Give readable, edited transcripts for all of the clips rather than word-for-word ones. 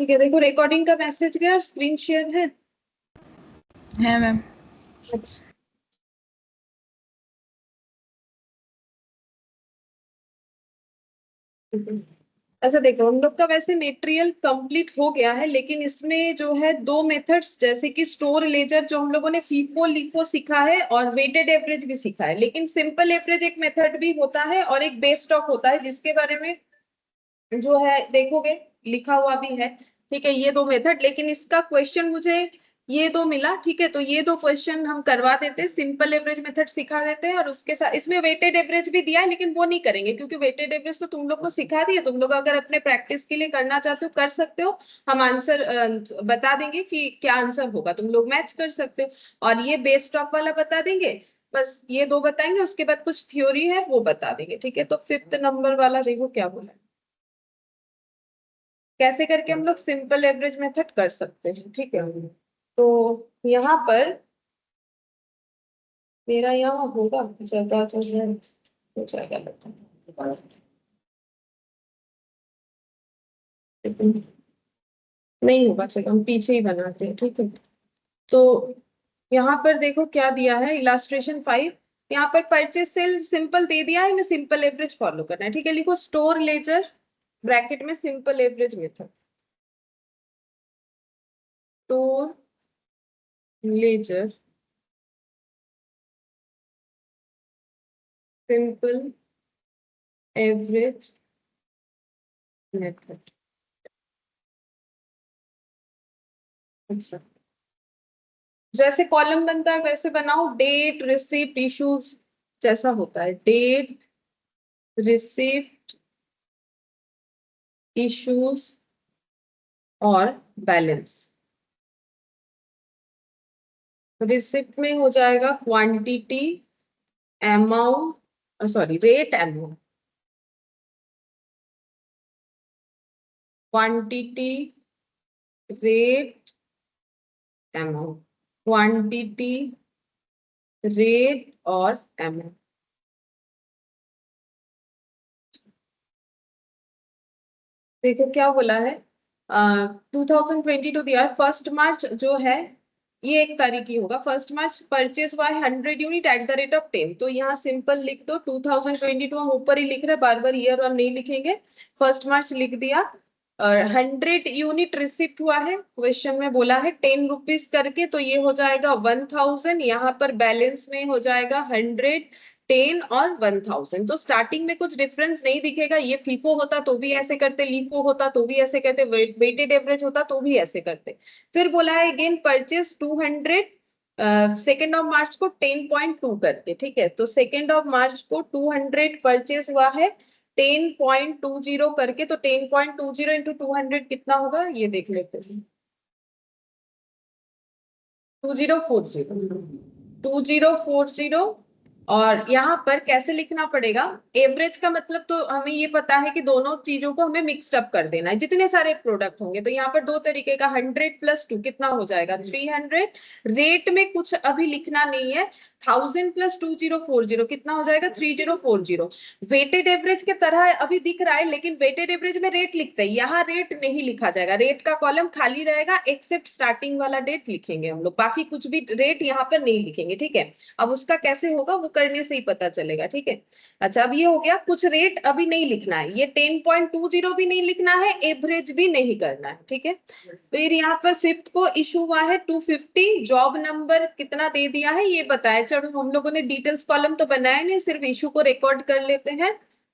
ठीक है, देखो रिकॉर्डिंग का मैसेज गया और स्क्रीन शेयर है। मैम। अच्छा, अच्छा देखो हम लोग का वैसे मटेरियल कंप्लीट हो गया है, लेकिन इसमें जो है दो मेथड्स, जैसे कि स्टोर लेजर जो हम लोगों ने फीफो लिफो सीखा है और वेटेड एवरेज भी सीखा है, लेकिन सिंपल एवरेज एक मेथड भी होता है और एक बेस स्टॉक होता है, जिसके बारे में जो है देखोगे लिखा हुआ भी है। ठीक है, ये दो मेथड, लेकिन इसका क्वेश्चन मुझे ये दो मिला। ठीक है, तो ये दो क्वेश्चन हम करवा देते हैं, सिंपल एवरेज मेथड सिखा देते हैं और उसके साथ इसमें वेटेड एवरेज भी दिया है, लेकिन वो नहीं करेंगे क्योंकि वेटेड एवरेज तो तुम लोग को सिखा दिया। तुम लोग अगर अपने प्रैक्टिस के लिए करना चाहते हो कर सकते हो, हम आंसर बता देंगे कि क्या आंसर होगा, तुम लोग मैच कर सकते हो। और ये बेस स्टॉक वाला बता देंगे, बस ये दो बताएंगे, उसके बाद कुछ थ्योरी है वो बता देंगे। ठीक है, तो फिफ्थ नंबर वाला देखो क्या बोला है, कैसे करके हम लोग सिंपल एवरेज मेथड कर सकते हैं। ठीक है, तो यहाँ पर मेरा यहाँ होगा जगह जो है हो जाएगा लगता है। नहीं होगा, चलो हम पीछे ही बनाते हैं। ठीक है, तो यहाँ पर देखो क्या दिया है, इलास्ट्रेशन 5। यहाँ पर परचेज सेल सिंपल दे दिया है, हमें सिंपल एवरेज फॉलो करना है। ठीक है, लिखो स्टोर लेजर ब्रैकेट में simple average method, store laser simple average method. अच्छा, जैसे कॉलम बनता है वैसे बनाओ, डेट रिसिप्ट इश्यूज जैसा होता है, डेट रिसिप्ट इश्यूज और बैलेंस। रिसिप्ट में हो जाएगा quantity amount, sorry rate amount, quantity rate amount, quantity rate और अमाउंट। देखो क्या बोला है, 2022 दिया है, 1 मार्च जो है ये 1 तारीख ही होगा। 1 मार्च परचेज हुआ है 100 unit at the rate of 10, तो यहाँ सिंपल लिख दो 2022, हम ऊपर ही लिख रहे हैं, बार बार ईयर और नहीं लिखेंगे। 1 मार्च लिख दिया और 100 यूनिट रिसिप्ट हुआ है, क्वेश्चन में बोला है 10 रुपीज करके, तो ये हो जाएगा 1000। यहाँ पर बैलेंस में हो जाएगा 100, 10 और 1000। तो स्टार्टिंग में कुछ डिफरेंस नहीं दिखेगा, ये फीफो होता तो भी ऐसे करते, लीफो होता तो भी ऐसे करते, वेटेड एवरेज होता तो भी ऐसे करते। फिर बोला है अगेन परचेज 200, 2 मार्च को 10.2 करके। ठीक है, तो 2 मार्च को 200 परचेज हुआ है 10.20 करके, तो 10.20 इंटू 200 कितना होगा ये देख लेते हैं, 2040, 2040। और यहाँ पर कैसे लिखना पड़ेगा, एवरेज का मतलब तो हमें ये पता है कि दोनों चीजों को हमें मिक्सड अप कर देना है, जितने सारे प्रोडक्ट होंगे। तो यहाँ पर दो तरीके का, 100 + 2 कितना हो जाएगा 300। रेट में कुछ अभी लिखना नहीं है, 1000 + 2040 कितना हो जाएगा 3040। वेटेड एवरेज के तरह अभी दिख रहा है, लेकिन वेटेड एवरेज में रेट लिखते हैं, यहाँ रेट नहीं लिखा जाएगा, रेट का कॉलम खाली रहेगा, एक्सेप्ट स्टार्टिंग वाला डेट लिखेंगे हम लोग, बाकी कुछ भी रेट यहाँ पर नहीं लिखेंगे। ठीक है, अब उसका कैसे होगा वो करने से ही पता चलेगा। ठीक है, अच्छा अब ये हो गया, कुछ रेट अभी नहीं लिखना है, ये 10.20 भी नहीं लिखना है, एवरेज भी नहीं करना है। ठीक है, फिर यहाँ पर फिफ्थ को इशू हुआ है 250, जॉब नंबर कितना दे दिया है ये बताया। चलो हम लोगों ने डिटेल्स कॉलम तो बनाया नहीं, सिर्फ इशू को रिकॉर्ड कर लेते हैं।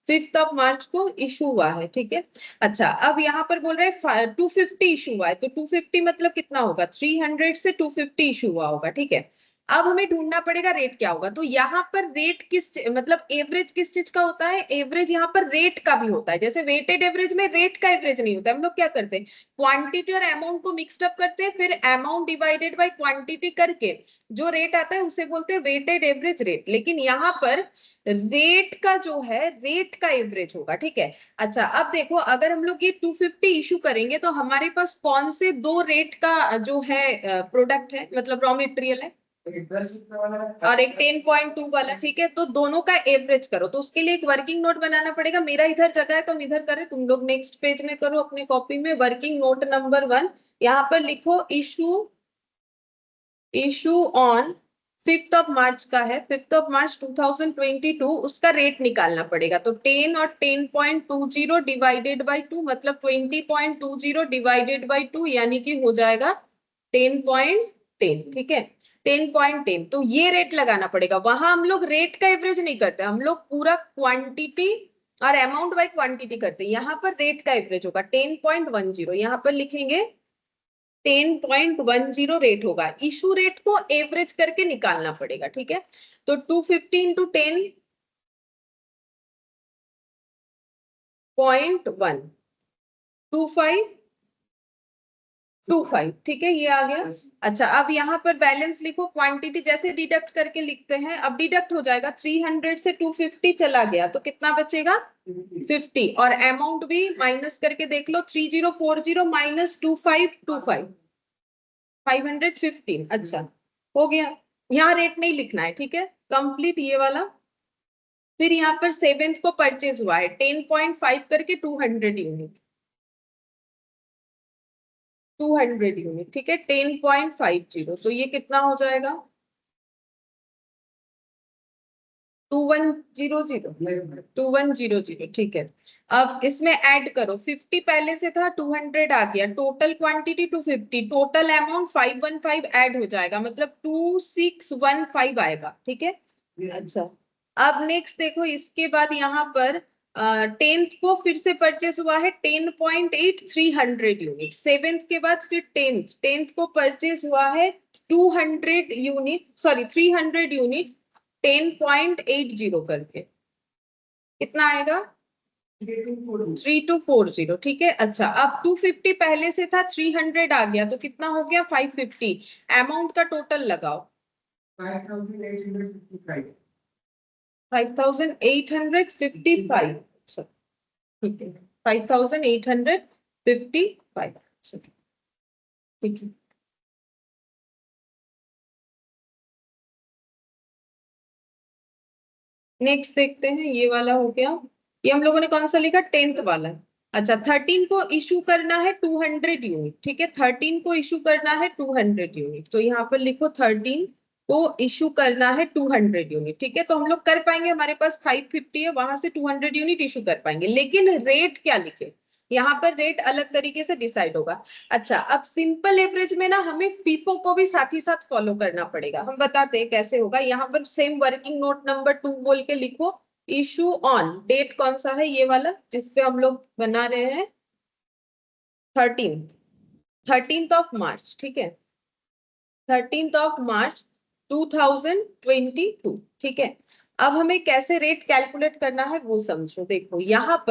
5 मार्च को इशू हुआ है। ठीक है, अच्छा अब यहाँ पर बोल रहे हैं 250 इशू हुआ है, तो 250 मतलब कितना होगा, 300 से 250 इशू हुआ होगा। ठीक है, अब हमें ढूंढना पड़ेगा रेट क्या होगा। तो यहाँ पर रेट किस मतलब एवरेज किस चीज का होता है, एवरेज यहाँ पर रेट का भी होता है, जैसे वेटेड एवरेज में रेट का एवरेज नहीं होता। हम लोग क्या करते हैं, क्वांटिटी और अमाउंट को मिक्सड अप करते हैं, फिर अमाउंट डिवाइडेड बाय क्वांटिटी करके जो रेट आता है उसे बोलते हैं वेटेड एवरेज रेट। लेकिन यहाँ पर रेट का जो है रेट का एवरेज होगा। ठीक है, अच्छा अब देखो अगर हम लोग ये 250 इशू करेंगे तो हमारे पास कौन से दो रेट का जो है प्रोडक्ट है, मतलब रॉ मटेरियल है। और एक 10.2 वाला, ठीक है। तो दोनों का एवरेज करो, तो उसके लिए एक वर्किंग नोट बनाना पड़ेगा। मेरा इधर जगह है तो हम इधर करें, तुम लोग नेक्स्ट पेज में करो अपने कॉपी में। वर्किंग नोट नंबर 1 यहाँ पर लिखो, issue on 5th of March का है, 5th ऑफ मार्च 2022, उसका रेट निकालना पड़ेगा। तो 10 और 10.20 डिवाइडेड बाई 2 मतलब 20.20 डिवाइडेड बाई 2 यानी कि हो जाएगा 10.10, ठीक है। 10.10 तो ये रेट लगाना पड़ेगा। वहां हम लोग रेट का एवरेज नहीं करते, हम लोग पूरा क्वांटिटी और अमाउंट बाय क्वांटिटी करते हैं। यहाँ पर रेट का एवरेज होगा 10.10, यहाँ पर लिखेंगे 10.10 रेट होगा। इशू रेट को एवरेज करके निकालना पड़ेगा, ठीक है। तो 250 इंटू 10.1 25, ठीक है, ये आ गया। अच्छा, अब यहाँ पर बैलेंस लिखो, क्वांटिटी जैसे डिडक्ट करके लिखते हैं, अब डिडक्ट हो जाएगा। 300 से 250 चला गया तो कितना बचेगा 50, और अमाउंट भी माइनस करके देख लो, 3040 माइनस 2525 515। अच्छा हो गया, यहाँ रेट नहीं लिखना है, ठीक है, कंप्लीट ये वाला। फिर यहाँ पर 7th को परचेज हुआ है 10.5 करके 200 यूनिट, 200 यूनिट, ठीक है, 10.50, तो ये कितना हो जाएगा 2100, ठीक है। अब इसमें ऐड करो, 50 पहले से था, 200 आ गया, total quantity 250, total amount 515 add हो जाएगा, मतलब 2615 आएगा, ठीक है। अच्छा, अब नेक्स्ट देखो, इसके बाद यहाँ पर 10th को फिर से परचेस हुआ है 10.8 300 यूनिट। 7th के बाद फिर 10th को परचेस हुआ है 200 यूनिट, सॉरी 300 यूनिट 10.80 करके, कितना आएगा 3240, ठीक है। अच्छा, अब 250 पहले से था, 300 आ गया तो कितना हो गया 550। अमाउंट का टोटल लगाओ 5855, अच्छा ठीक है 5855, अच्छा ठीक है। नेक्स्ट देखते हैं, ये वाला हो गया। ये हम लोगों ने कौन सा लिखा 10th वाला। अच्छा, 13 को इशू करना है 200 यूनिट, ठीक है, 13 को इशू करना है 200 यूनिट, तो यहाँ पर लिखो 13 को इशू करना है 200 यूनिट, ठीक है। तो हम लोग कर पाएंगे, हमारे पास 550 है, वहां से 200 यूनिट इशू कर पाएंगे, लेकिन रेट क्या लिखे, यहाँ पर रेट अलग तरीके से डिसाइड होगा। अच्छा, अब सिंपल एवरेज में ना हमें फीफो को भी साथ ही साथ फॉलो करना पड़ेगा। हम बताते हैं कैसे होगा। यहाँ पर सेम वर्किंग नोट नंबर 2 बोल के लिखो, इशू ऑन, डेट कौन सा है ये वाला जिसपे हम लोग बना रहे हैं 13th ऑफ मार्च, ठीक है, 13th ऑफ मार्च 2022, ठीक है। अब हमें कैसे रेट कैलकुलेट करना है वो समझो। देखो यहाँ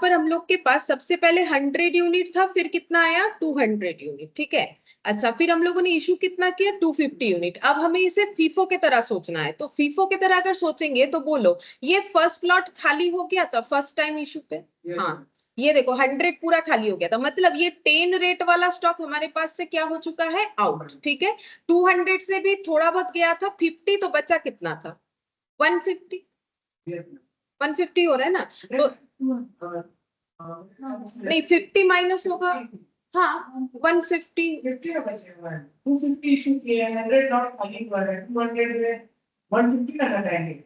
पर हम लोग के पास सबसे पहले 100 यूनिट था, फिर कितना आया 200 यूनिट, ठीक है। अच्छा, फिर हम लोगों ने इशू कितना किया 250 यूनिट। अब हमें इसे फीफो के तरह सोचना है, तो फीफो के तरह अगर सोचेंगे तो बोलो ये फर्स्ट लॉट खाली हो गया था फर्स्ट टाइम इशू पे, हाँ ये देखो 100 पूरा खाली हो गया था, मतलब ये 10 रेट वाला स्टॉक हमारे पास से क्या हो चुका है आउट, ठीक है। 200 से भी थोड़ा बहुत गया था 50, तो बचा कितना था 150, 150 हो रहा है ना, तो नहीं 50 माइनस होगा, हाँ 150, 250 इशू किए 100 नॉट खाली हुआ है 200 में 150 ना घटाएंगे,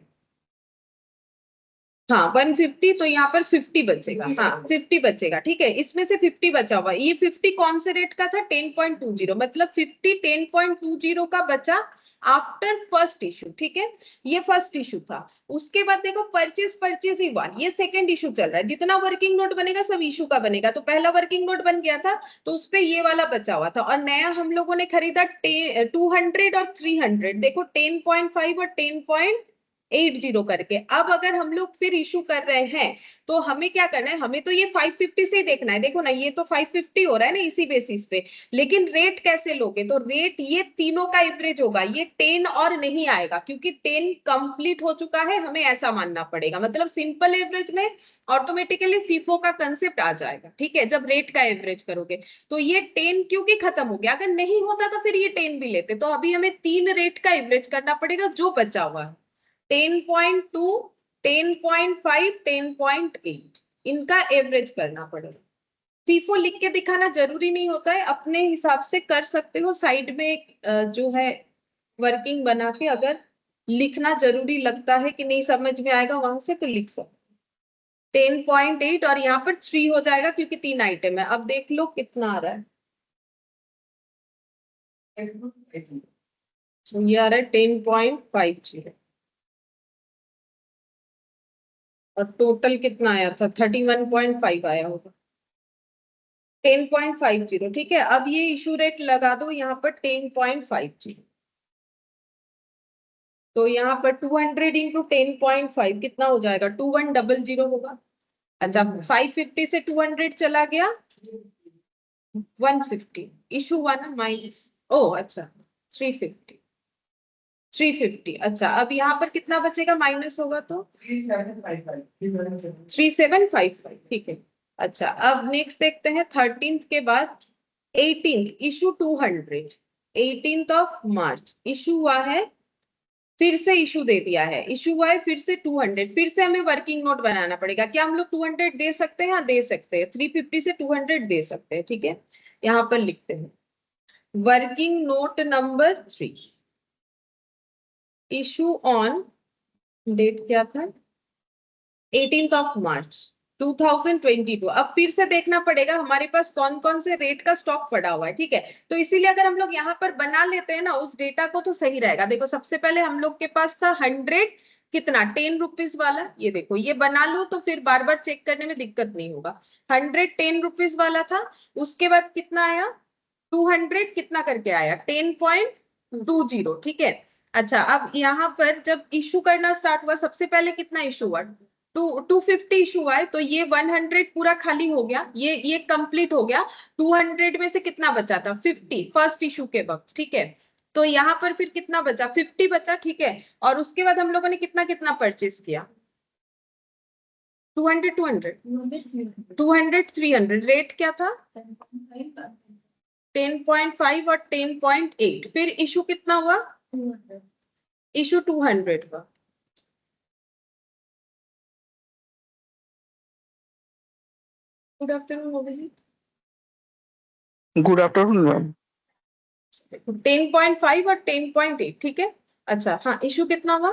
हाँ 150, तो यहाँ पर 50 बचेगा, हाँ 50 बचेगा, ठीक है। इसमें से 50 बचा हुआ, ये 50 कौन से रेट का था 10.20, मतलब 50 10.20 का बचा आफ्टर फर्स्ट इशू, ठीक है। ये फर्स्ट इशू था। उसके बाद देखो परचेज ही हुआ, ये सेकंड इशू चल रहा है। जितना वर्किंग नोट बनेगा सब इशू का बनेगा, तो पहला वर्किंग नोट बन गया था तो उसपे ये वाला बचा हुआ था, और नया हम लोगों ने खरीदा 200 और 300, देखो 10.5 और 10. 80 करके। अब अगर हम लोग फिर इशू कर रहे हैं तो हमें क्या करना है, हमें तो ये 550 से ही देखना है। देखो ना, ये तो 550 हो रहा है ना इसी बेसिस पे, लेकिन रेट कैसे लोगे, तो रेट ये तीनों का एवरेज होगा, ये 10 और नहीं आएगा क्योंकि 10 कंप्लीट हो चुका है, हमें ऐसा मानना पड़ेगा। मतलब सिंपल एवरेज में ऑटोमेटिकली फीफो का कंसेप्ट आ जाएगा, ठीक है, जब रेट का एवरेज करोगे। तो ये 10 क्योंकि खत्म हो गया, अगर नहीं होता तो फिर ये 10 भी लेते। तो अभी हमें 3 रेट का एवरेज करना पड़ेगा जो बचा हुआ है, 10.2, 10.5, 10.8, इनका एवरेज करना पड़ेगा। फीफो लिख के दिखाना जरूरी नहीं होता है, अपने हिसाब से कर सकते हो। साइड में एक जो है वर्किंग बना के, अगर लिखना जरूरी लगता है कि नहीं समझ में आएगा वहां से, तो लिख सकते। 10.8 और यहाँ पर 3 हो जाएगा क्योंकि 3 आइटम है। अब देख लो कितना आ रहा है, तो ये आ रहा है 10.50 और टोटल कितना आया था, 31.5 आया होगा, 10.50, ठीक है। अब ये इशू रेट लगा दो यहाँ पर 10.50, तो यहाँ पर 200 इंटू 10.5 कितना हो जाएगा, 2100 होगा। अच्छा, 550 से 200 चला गया 150, इशू 1 माइनस, ओ अच्छा 350, 350। अच्छा, अब यहाँ पर कितना बचेगा, माइनस होगा तो 3755, ठीक है। अच्छा, अब नेक्स्ट देखते हैं 13th के बाद 18th, issue 200, 18th of March issue हुआ है, फिर से इशू दे दिया है, इशू हुआ है फिर से 200, फिर से हमें वर्किंग नोट बनाना पड़ेगा। क्या हम लोग 200 दे सकते हैं? हाँ दे सकते हैं, 350 से 200 दे सकते हैं, ठीक है। यहाँ पर लिखते हैं working note number 3, issue on, date क्या था, 18th ऑफ मार्च 2022। अब फिर से देखना पड़ेगा हमारे पास कौन कौन से रेट का स्टॉक पड़ा हुआ है, ठीक है। तो इसीलिए अगर हम लोग यहाँ पर बना लेते हैं ना उस डेटा को, तो सही रहेगा। देखो सबसे पहले हम लोग के पास था 100, कितना, 10 रुपीज वाला, ये देखो ये बना लो तो फिर बार बार चेक करने में दिक्कत नहीं होगा। 100 10 रुपीज वाला था, उसके बाद कितना आया 200, कितना करके आया 10.20, ठीक है। अच्छा, अब यहाँ पर जब इशू करना स्टार्ट हुआ, सबसे पहले कितना इशू हुआ, 250 इशू हुआ है, तो ये 100 पूरा खाली हो गया, ये कंप्लीट हो गया। 200 में से कितना बचा था 50, फर्स्ट इशू के वक्त, ठीक है। तो यहाँ पर फिर कितना बचा, 50 बचा, ठीक है। और उसके बाद हम लोगों ने कितना कितना परचेज किया, 200 200 300, रेट क्या था 10.5 और 10.8, फिर इशू कितना हुआ, इशू 200 का। Good afternoon Modi ji. Good afternoon ma'am. 10.5 और 10.8, ठीक है। अच्छा हाँ, इशू कितना हुआ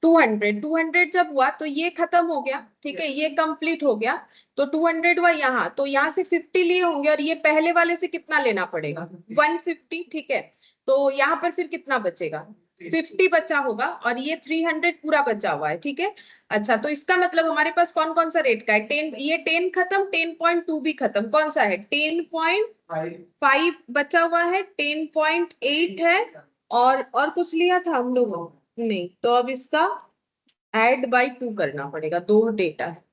200, 200 जब हुआ तो ये खत्म हो गया, ठीक है, ये कंप्लीट हो गया। तो 200 हुआ यहाँ, तो यहाँ से 50 लिए होंगे और ये पहले वाले से कितना लेना पड़ेगा 150, ठीक है। तो यहाँ पर फिर कितना बचेगा 50 बचा होगा और ये 300 पूरा बचा हुआ है, ठीक है। अच्छा, तो इसका मतलब हमारे पास कौन कौन सा रेट का है, 10, ये 10 खत्म, 10.2 भी खत्म, कौन सा है 10.5 बचा हुआ है, 10.8 है, और कुछ लिया था हम लोगों नहीं। तो अब इसका ऐड बाय 2 करना पड़ेगा, दो डेटा है।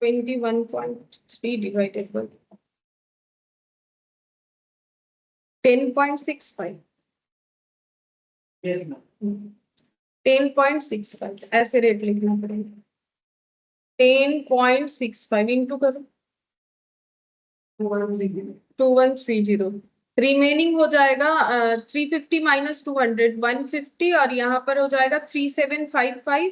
Twenty 1.3 divided by 10.65, Yes, ma'am. 10.65 ऐसे रेट लिखना पड़ेगा, 10.65 इंटू करो 2130, रिमेनिंग हो जाएगा 350 माइनस 200 150, और यहाँ पर हो जाएगा 3755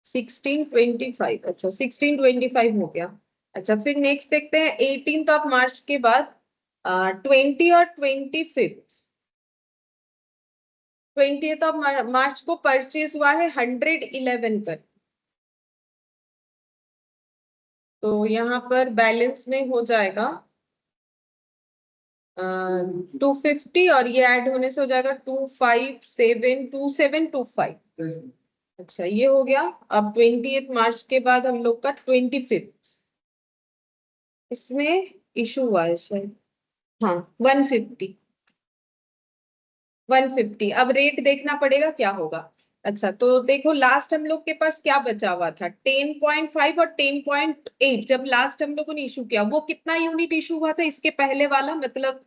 1625। अच्छा 1625 हो गया। अच्छा, फिर नेक्स्ट देखते हैं 18th ऑफ मार्च के बाद 20 और 25, 20th ऑफ मार्च को परचेज हुआ है 111 कर, तो यहाँ पर बैलेंस में हो जाएगा 250 और ये ऐड होने से हो जाएगा 2572725। Yes, ma'am. अच्छा, ये हो गया। अब 20th मार्च के बाद हम लोग का 25, इसमें इशू हुआ है शायद, हाँ 150 अब रेट देखना पड़ेगा क्या होगा। अच्छा तो देखो लास्ट हम लोग के पास क्या बचा हुआ था 10.5 और 10.8 जब लास्ट हम लोगों ने इशू किया वो कितना यूनिट इशू हुआ था इसके पहले वाला मतलब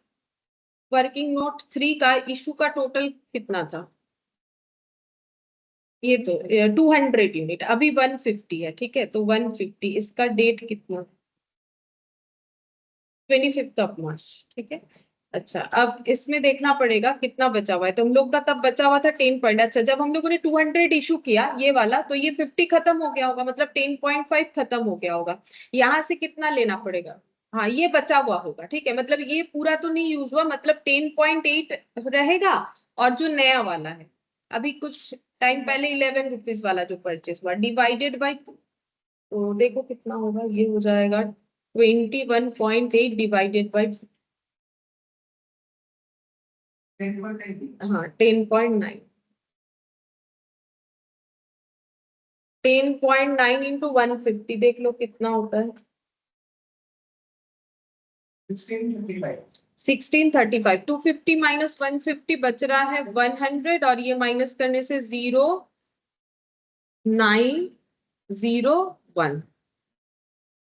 वर्किंग नोट 3 का इशू का टोटल कितना था ये तो 200 यूनिट अभी 150 है ठीक है तो 150 इसका डेट कितना 25 ठीक है। अच्छा अब इसमें देखना पड़ेगा कितना बचा हुआ है तो हम लोग का तब बचा हुआ था 10 पॉइंट अच्छा जब हम लोगों ने 200 इशू किया ये वाला तो ये 50 खत्म हो गया होगा मतलब 10.5 खत्म हो गया होगा यहाँ से कितना लेना पड़ेगा हाँ ये बचा हुआ होगा ठीक है मतलब ये पूरा तो नहीं यूज हुआ मतलब 10.8 रहेगा और जो नया वाला है अभी कुछ टाइम पहले 11 रुपीज वाला जो परचेस हुआ डिवाइडेड बाई तो देखो कितना होगा ये हो जाएगा 21.8 डिवाइडेड बाई हाँ 10.9 10.9 इंटू 150 देख लो कितना होता है 1635 250 माइनस 150 बच रहा है 100 और ये माइनस करने से 0901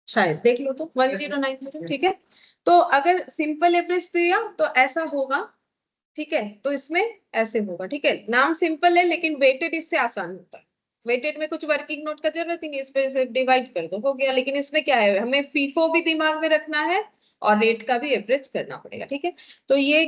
शायद देख लो तो 1090 ठीक है तो अगर सिंपल एवरेज दिया तो ऐसा होगा ठीक है तो इसमें ऐसे होगा ठीक है नाम सिंपल है लेकिन वेटेड इससे आसान होता है वेटेड में कुछ वर्किंग नोट का जरूरत ही नहीं इस पे से डिवाइड कर दो हो गया लेकिन इसमें क्या है हमें फीफो भी दिमाग में रखना है और रेट का भी एवरेज करना पड़ेगा ठीक है तो ये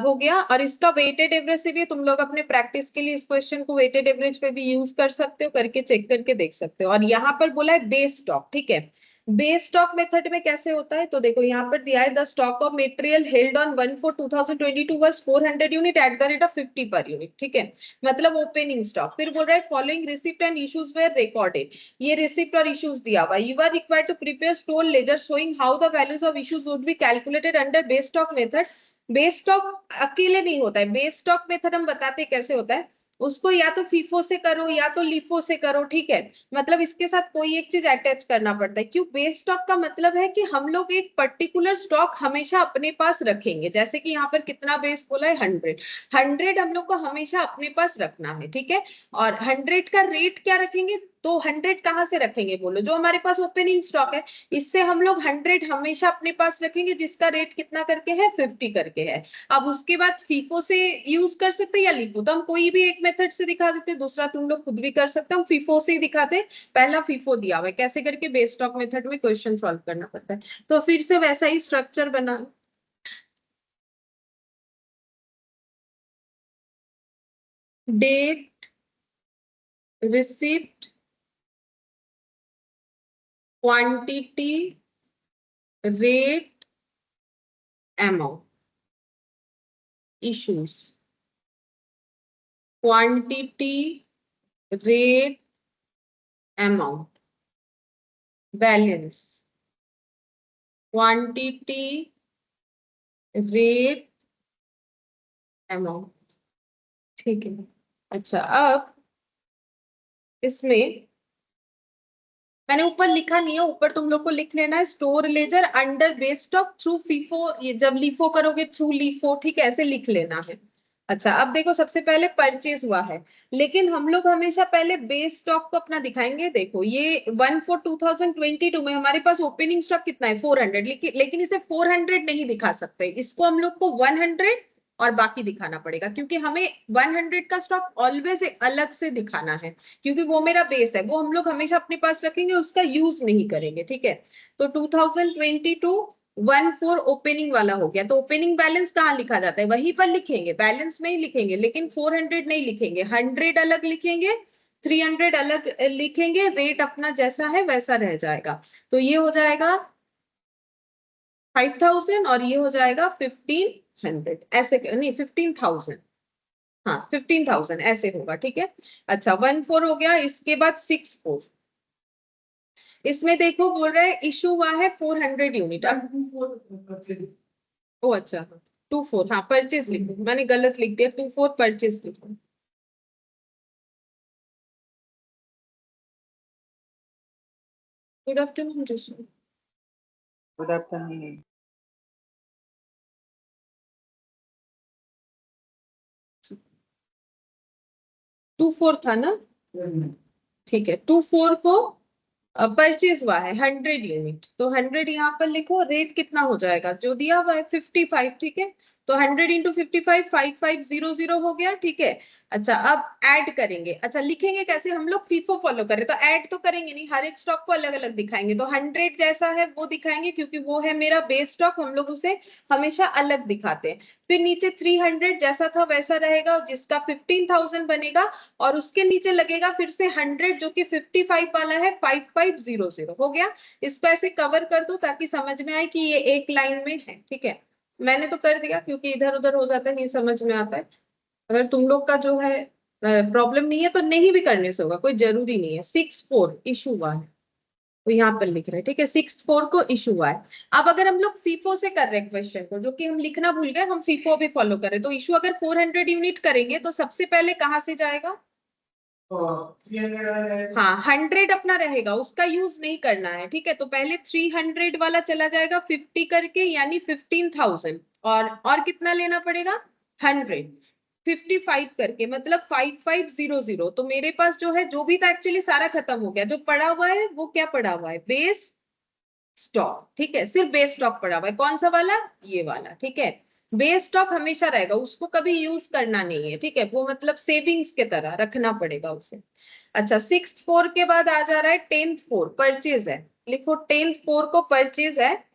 हो गया और इसका वेटेड एवरेज से भी तुम लोग अपने प्रैक्टिस के लिए इस क्वेश्चन को वेटेड एवरेज पे भी यूज कर सकते हो करके चेक करके देख सकते हो और यहाँ पर बोला है बेस स्टॉक ठीक है बेस स्टॉक मेथड में कैसे होता है तो देखो यहाँ पर दिया है the stock of material held on 1/4/2022 was 400 unit at the rate of 50 per unit ठीक है मतलब ओपनिंग स्टॉक फिर बोल रहा है following receipt and issues were recorded ये रिसिप्ट और इश्यूज दिया हुआ you are required to prepare store ledger showing how the values of issues would be calculated under base stock method base stock अकेले नहीं होता है बेस स्टॉक मेथड हम बताते कैसे होता है उसको या तो फीफो से करो या तो लिफो से करो ठीक है मतलब इसके साथ कोई एक चीज अटैच करना पड़ता है क्यों बेस स्टॉक का मतलब है कि हम लोग एक पर्टिकुलर स्टॉक हमेशा अपने पास रखेंगे जैसे कि यहाँ पर कितना बेस बोला है 100 हम लोग को हमेशा अपने पास रखना है ठीक है और 100 का रेट क्या रखेंगे तो 100 कहाँ से रखेंगे बोलो जो हमारे पास ओपनिंग स्टॉक है इससे हम लोग 100 हमेशा अपने पास रखेंगे जिसका रेट कितना करके है 50 करके है अब उसके बाद फीफो से यूज कर सकते हैं या लिफो तो हम कोई भी एक मेथड से दिखा देते दूसरा तुम लोग खुद भी कर सकते हो हम फीफो से ही दिखाते पहला फीफो दिया हुआ है कैसे करके बेस स्टॉक मेथड में क्वेश्चन सॉल्व करना पड़ता है तो फिर से वैसा ही स्ट्रक्चर बना date receipt quantity rate amount issues quantity rate amount balance quantity rate amount ठीक है अच्छा अब इसमें मैंने ऊपर लिखा नहीं है ऊपर तुम लोग को लिख लेना है store laser under base stock through FIFO ये जब लीफो करोगे थ्रू लीफो ठीक है ऐसे लिख लेना है अच्छा अब देखो सबसे पहले परचेज हुआ है लेकिन हम लोग हमेशा पहले बेस स्टॉक को अपना दिखाएंगे देखो ये 1/4/2022 में हमारे पास ओपनिंग स्टॉक कितना है 400 लेकिन इसे 400 नहीं दिखा सकते इसको हम लोग को 100 और बाकी दिखाना पड़ेगा क्योंकि हमें 100 का स्टॉक ऑलवेज अलग से दिखाना है क्योंकि वो मेरा बेस है वो हम लोग हमेशा अपने पास रखेंगे उसका यूज नहीं करेंगे ठीक है तो 2022 1/4 ओपनिंग वाला हो गया तो ओपनिंग बैलेंस कहाँ लिखा जाता है वहीं पर लिखेंगे बैलेंस में ही लिखेंगे लेकिन 400 नहीं लिखेंगे 100 अलग लिखेंगे 300 अलग लिखेंगे रेट अपना जैसा है वैसा रह जाएगा तो ये हो जाएगा 5000 और ये हो जाएगा 1500 ऐसे नहीं 15,000 हाँ 15,000 ऐसे होगा ठीक है अच्छा 1/4 हो गया इसके बाद 6/4 इसमें देखो बोल रहा है इशू हुआ है 400 यूनिट अब ओ अच्छा 2/4 हाँ परचेज लिखो मैंने गलत लिख दिया 2/4 परचेज लिखो गुड आफ्टरनून गुड आफ्टरनून 24 था ना, ठीक है। 24 को परचेज हुआ है 100 यूनिट, तो 100 यहाँ पर लिखो, रेट कितना हो जाएगा जो दिया हुआ है 55, ठीक है। तो 100 इंटू 55 5500 हो गया, ठीक है। अच्छा अब ऐड करेंगे, अच्छा लिखेंगे कैसे, हम लोग फीफो फॉलो करें तो ऐड तो करेंगे नहीं, हर एक स्टॉक को अलग अलग दिखाएंगे। तो 100 जैसा है वो दिखाएंगे क्योंकि वो है मेरा बेस स्टॉक, हम लोग उसे हमेशा अलग दिखाते हैं। फिर नीचे 300 जैसा था वैसा रहेगा, जिसका 15,000 बनेगा, और उसके नीचे लगेगा फिर से 100 जो कि 55 वाला है 5500 हो गया। इसको ऐसे कवर कर दो ताकि समझ में आए कि ये एक लाइन में है, ठीक है। मैंने तो कर दिया क्योंकि इधर उधर हो जाता है, नहीं समझ में आता है। अगर तुम लोग का जो है प्रॉब्लम नहीं है तो नहीं भी करने से होगा, कोई जरूरी नहीं है। 64 इशू हुआ है, तो यहाँ पर लिख रहे हैं, ठीक है। 64 को इशू हुआ है। अब अगर हम लोग फीफो से कर रहे हैं क्वेश्चन को, जो कि हम लिखना भूल गए, हम फीफो भी फॉलो करें, तो इशू अगर 400 यूनिट करेंगे तो सबसे पहले कहाँ से जाएगा, हाँ 100 अपना रहेगा, उसका यूज नहीं करना है, ठीक है। तो पहले 300 वाला चला जाएगा 50 करके, यानी 15,000, और कितना लेना पड़ेगा 100 55 करके, मतलब 5500। तो मेरे पास जो है जो भी था एक्चुअली सारा खत्म हो गया, जो पड़ा हुआ है वो क्या पड़ा हुआ है, बेस स्टॉक, ठीक है। सिर्फ बेस स्टॉक पड़ा हुआ है, कौन सा वाला, ये वाला, ठीक है। बेस स्टॉक हमेशा रहेगा, उसको कभी यूज करना नहीं है, ठीक है। वो मतलब सेविंग्स के तरह रखना पड़ेगा उसे। अच्छा 64 के बाद आ जा रहा है 10th 4 परचेज है, लिखो 10th 4 को परचेज है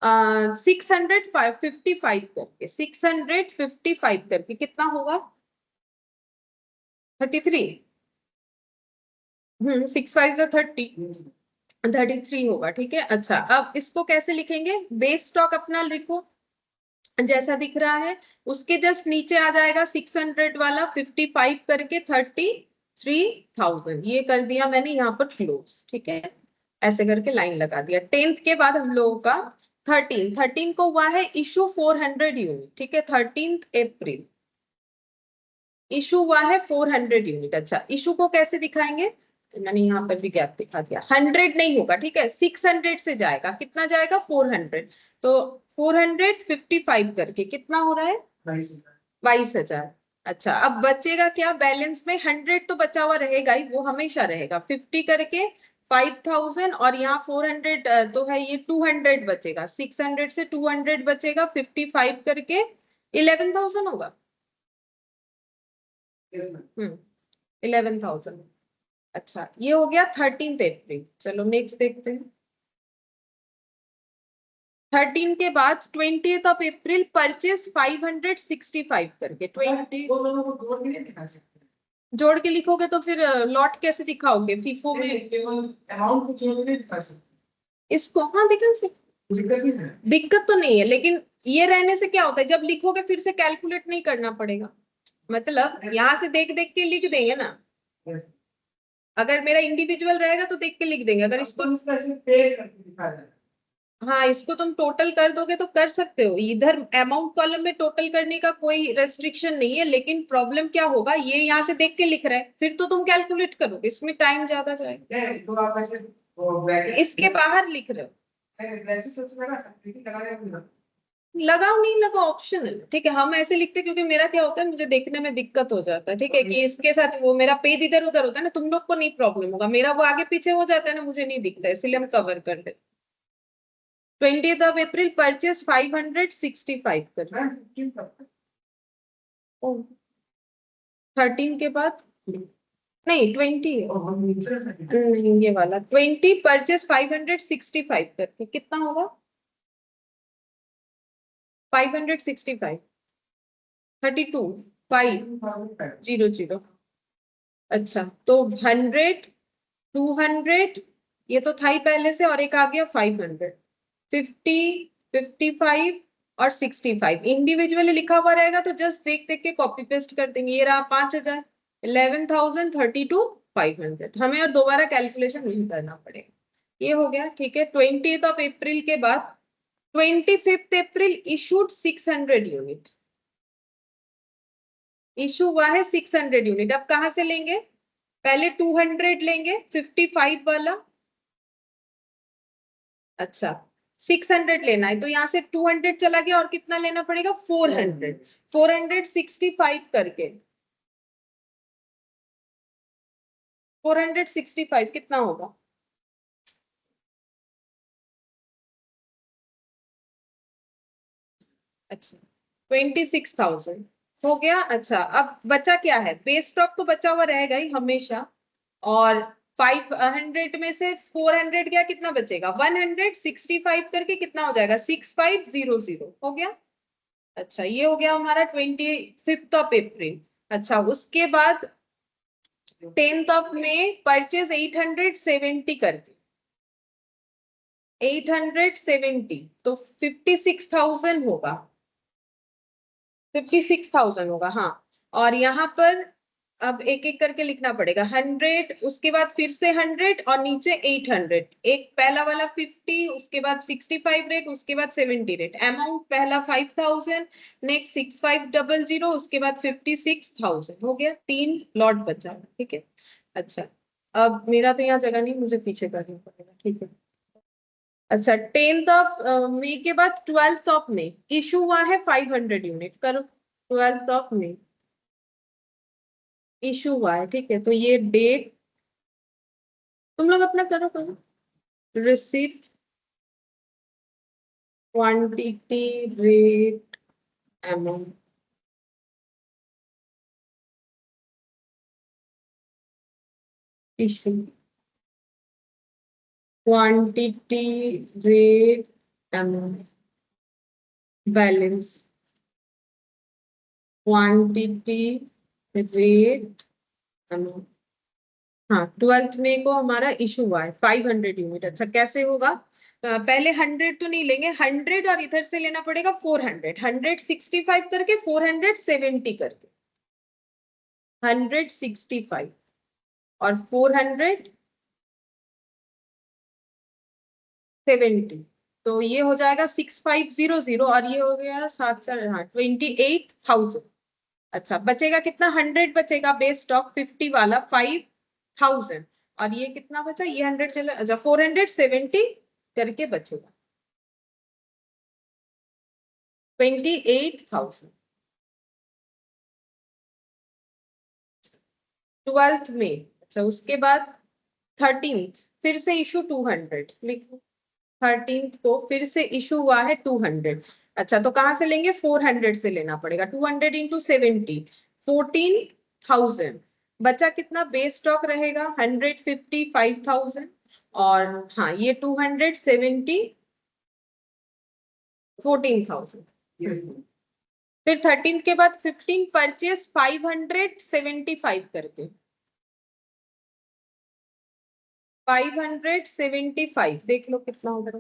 655 करके, 655 करके कितना होगा 33, 6 5 30, 33 होगा, ठीक है। अच्छा अब इसको कैसे लिखेंगे, बेस स्टॉक अपना लिखो जैसा दिख रहा है, उसके जस्ट नीचे आ जाएगा 600 वाला 55 करके 33,000, ये कर दिया मैंने यहाँ पर क्लोज, ठीक है। ऐसे करके लाइन लगा दिया। 10th के बाद हम लोगों का 13 को हुआ है इशू 400 यूनिट, ठीक है। 13 अप्रैल इशू हुआ है 400 यूनिट। अच्छा इशू को कैसे दिखाएंगे, तो मैंने यहाँ पर भी गैप दिखा दिया, 100 नहीं होगा, ठीक है। 600 से जाएगा, कितना जाएगा 400, तो 455 करके कितना हो रहा है 22,000। अच्छा अब बचेगा क्या बैलेंस में, 100 तो बचा हुआ रहेगा ही, वो हमेशा रहेगा, 50 करके 5,000, और यहाँ 400 तो है, ये 200 बचेगा, 600 से 200 बचेगा, 55 करके 11,000 होगा, 11,000। अच्छा ये हो गया 13th अप्रैल। चलो नेक्स्ट देखते हैं। 13 के बाद 20th April परचेस 565 करके 20 वो दोनों को जोड़ के नहीं दिखा सकते, जोड़ के लिखोगे तो फिर लॉट कैसे दिखाओगे फीफो में, केवल अमाउंट को जोड़ के नहीं दिखा सकते, इसको हाँ दिखा सकते, दिक्कत नहीं है। दिक्कत तो नहीं है, लेकिन ये रहने से क्या होता है, जब लिखोगे फिर से कैलकुलेट नहीं करना पड़ेगा, मतलब यहाँ से देख देख के लिख देंगे ना। अगर मेरा इंडिविजुअल रहेगा तो देख के लिख देंगे, अगर इसको पे करके दिखाया जाए, हाँ इसको तुम टोटल कर दोगे तो कर सकते हो, इधर अमाउंट कॉलम में टोटल करने का कोई रेस्ट्रिक्शन नहीं है, लेकिन प्रॉब्लम क्या होगा, ये यहाँ से देख के लिख रहा है, फिर तो तुम कैलकुलेट करोगे, इसमें टाइम ज्यादा जाएगा। तो आप ऐसे ब्रैकेट इसके बाहर लिख रहे हो, ब्रैकेट सबसे लगा सकते हैं, लगाने लगाओ नहीं लगाओ ऑप्शनल, ठीक है। हम ऐसे लिखते हैं क्योंकि मेरा क्या होता है, मुझे देखने में दिक्कत हो जाता है, ठीक है, कि इसके साथ वो मेरा पेज इधर उधर होता है ना, तुम लोग को नहीं प्रॉब्लम होगा, मेरा वो आगे पीछे हो जाता है ना, मुझे नहीं दिखता, इसलिए हम कवर कर लेते। 20th April परचेस 565 कर, 13 के बाद नहीं 20 नहीं, ये वाला 20 परचेस 565 करके कितना होगा 565 32,500। अच्छा तो 100 200 ये तो था ही पहले से, और एक आ गया 500 50 55 और 65 इंडिविजुअली लिखा हुआ रहेगा, तो जस्ट देख देख के कॉपी पेस्ट कर देंगे। ये रहा 5,000 11,000 32,500, हमें और दोबारा कैलकुलेशन नहीं करना पड़ेगा। ये हो गया, ठीक है। 20th April के बाद 25th April issued 600 unit, issue हुआ है 600 यूनिट। अब कहां से लेंगे, पहले 200 लेंगे 55 वाला, अच्छा 600 लेना है, तो यहाँ से 200 चला गया, और कितना लेना पड़ेगा 400 465 करके 465 कितना होगा? अच्छा 26,000 हो गया। अच्छा अब बचा क्या है? बेस स्टॉक तो बचा हुआ रहेगा ही हमेशा, और 500 में से 400 गया, कितना बचेगा? 165 करके कितना हो जाएगा? 6500 हो गया। अच्छा ये हो गया हमारा 25 अप्रैल। अच्छा उसके बाद 10 परचेज 870 करके, 870 तो 56,000 होगा, 56,000 होगा। हाँ और यहाँ पर अब एक एक करके लिखना पड़ेगा। 100, उसके बाद फिर से 100 और नीचे 800। एक पहला वाला 50, उसके बाद 65 रेट, उसके बाद 70 रेट। अमाउंट पहला 5,000, नेक्स्ट 6500, उसके बाद 56,000 हो गया। 3 लॉट बचा। ठीक है। अच्छा अब मेरा तो यहाँ जगह नहीं, मुझे पीछे करना पड़ेगा। ठीक है। अच्छा 10 मई के बाद 12 मई इशू हुआ है 500 यूनिट। करो 12 मई इशू हुआ है। ठीक है तो ये डेट तुम लोग अपना करो करो। Receipt, quantity, rate, amount. Issue, quantity, rate, amount, balance, quantity, rate, amount. हाँ 12 मई को हमारा इशू हुआ है 500 यूनिट। अच्छा कैसे होगा? पहले 100 तो नहीं लेंगे, 100 और इधर से लेना पड़ेगा 400, 165 करके 470 करके, 165 और 470 तो ये हो जाएगा 6500 और ये हो गया 7 हाँ 28,000। अच्छा बचेगा कितना? 100 बचेगा बेस स्टॉक 50 वाला 5,000, और ये कितना बचा? ये 100 चला। अच्छा 470 करके बचेगा 28,000। 12 मई। अच्छा उसके बाद 13 फिर से इशू 200 लिखो। 13 को फिर से इशू हुआ है 200। अच्छा तो कहां से लेंगे? 400 से लेना पड़ेगा। 200 इंटू 70, 14,000। बचा कितना? बेस स्टॉक रहेगा 155,000, और हाँ ये 270, 14,000। फिर 13 के बाद 15 परचेस 575 करके, 575 देख लो कितना होगा।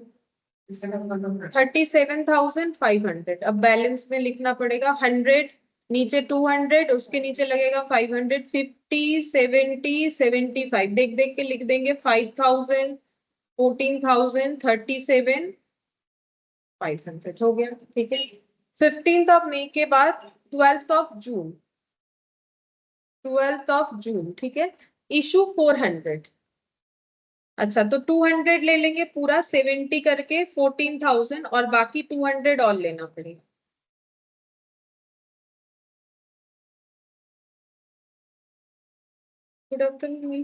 37,500। अब बैलेंस में लिखना पड़ेगा 100, नीचे 200, उसके नीचे लगेगा 500, 50, 70, 75 देख देख के लिख देंगे। 5,000, 14,000, 37,500 हो गया। ठीक है। 15 मई के बाद 12 जून, 12 जून। ठीक है। इशू 400। अच्छा तो 200 ले लेंगे पूरा 70 करके 14,000, और बाकी 200 और लेना पड़ेगा। Good afternoon.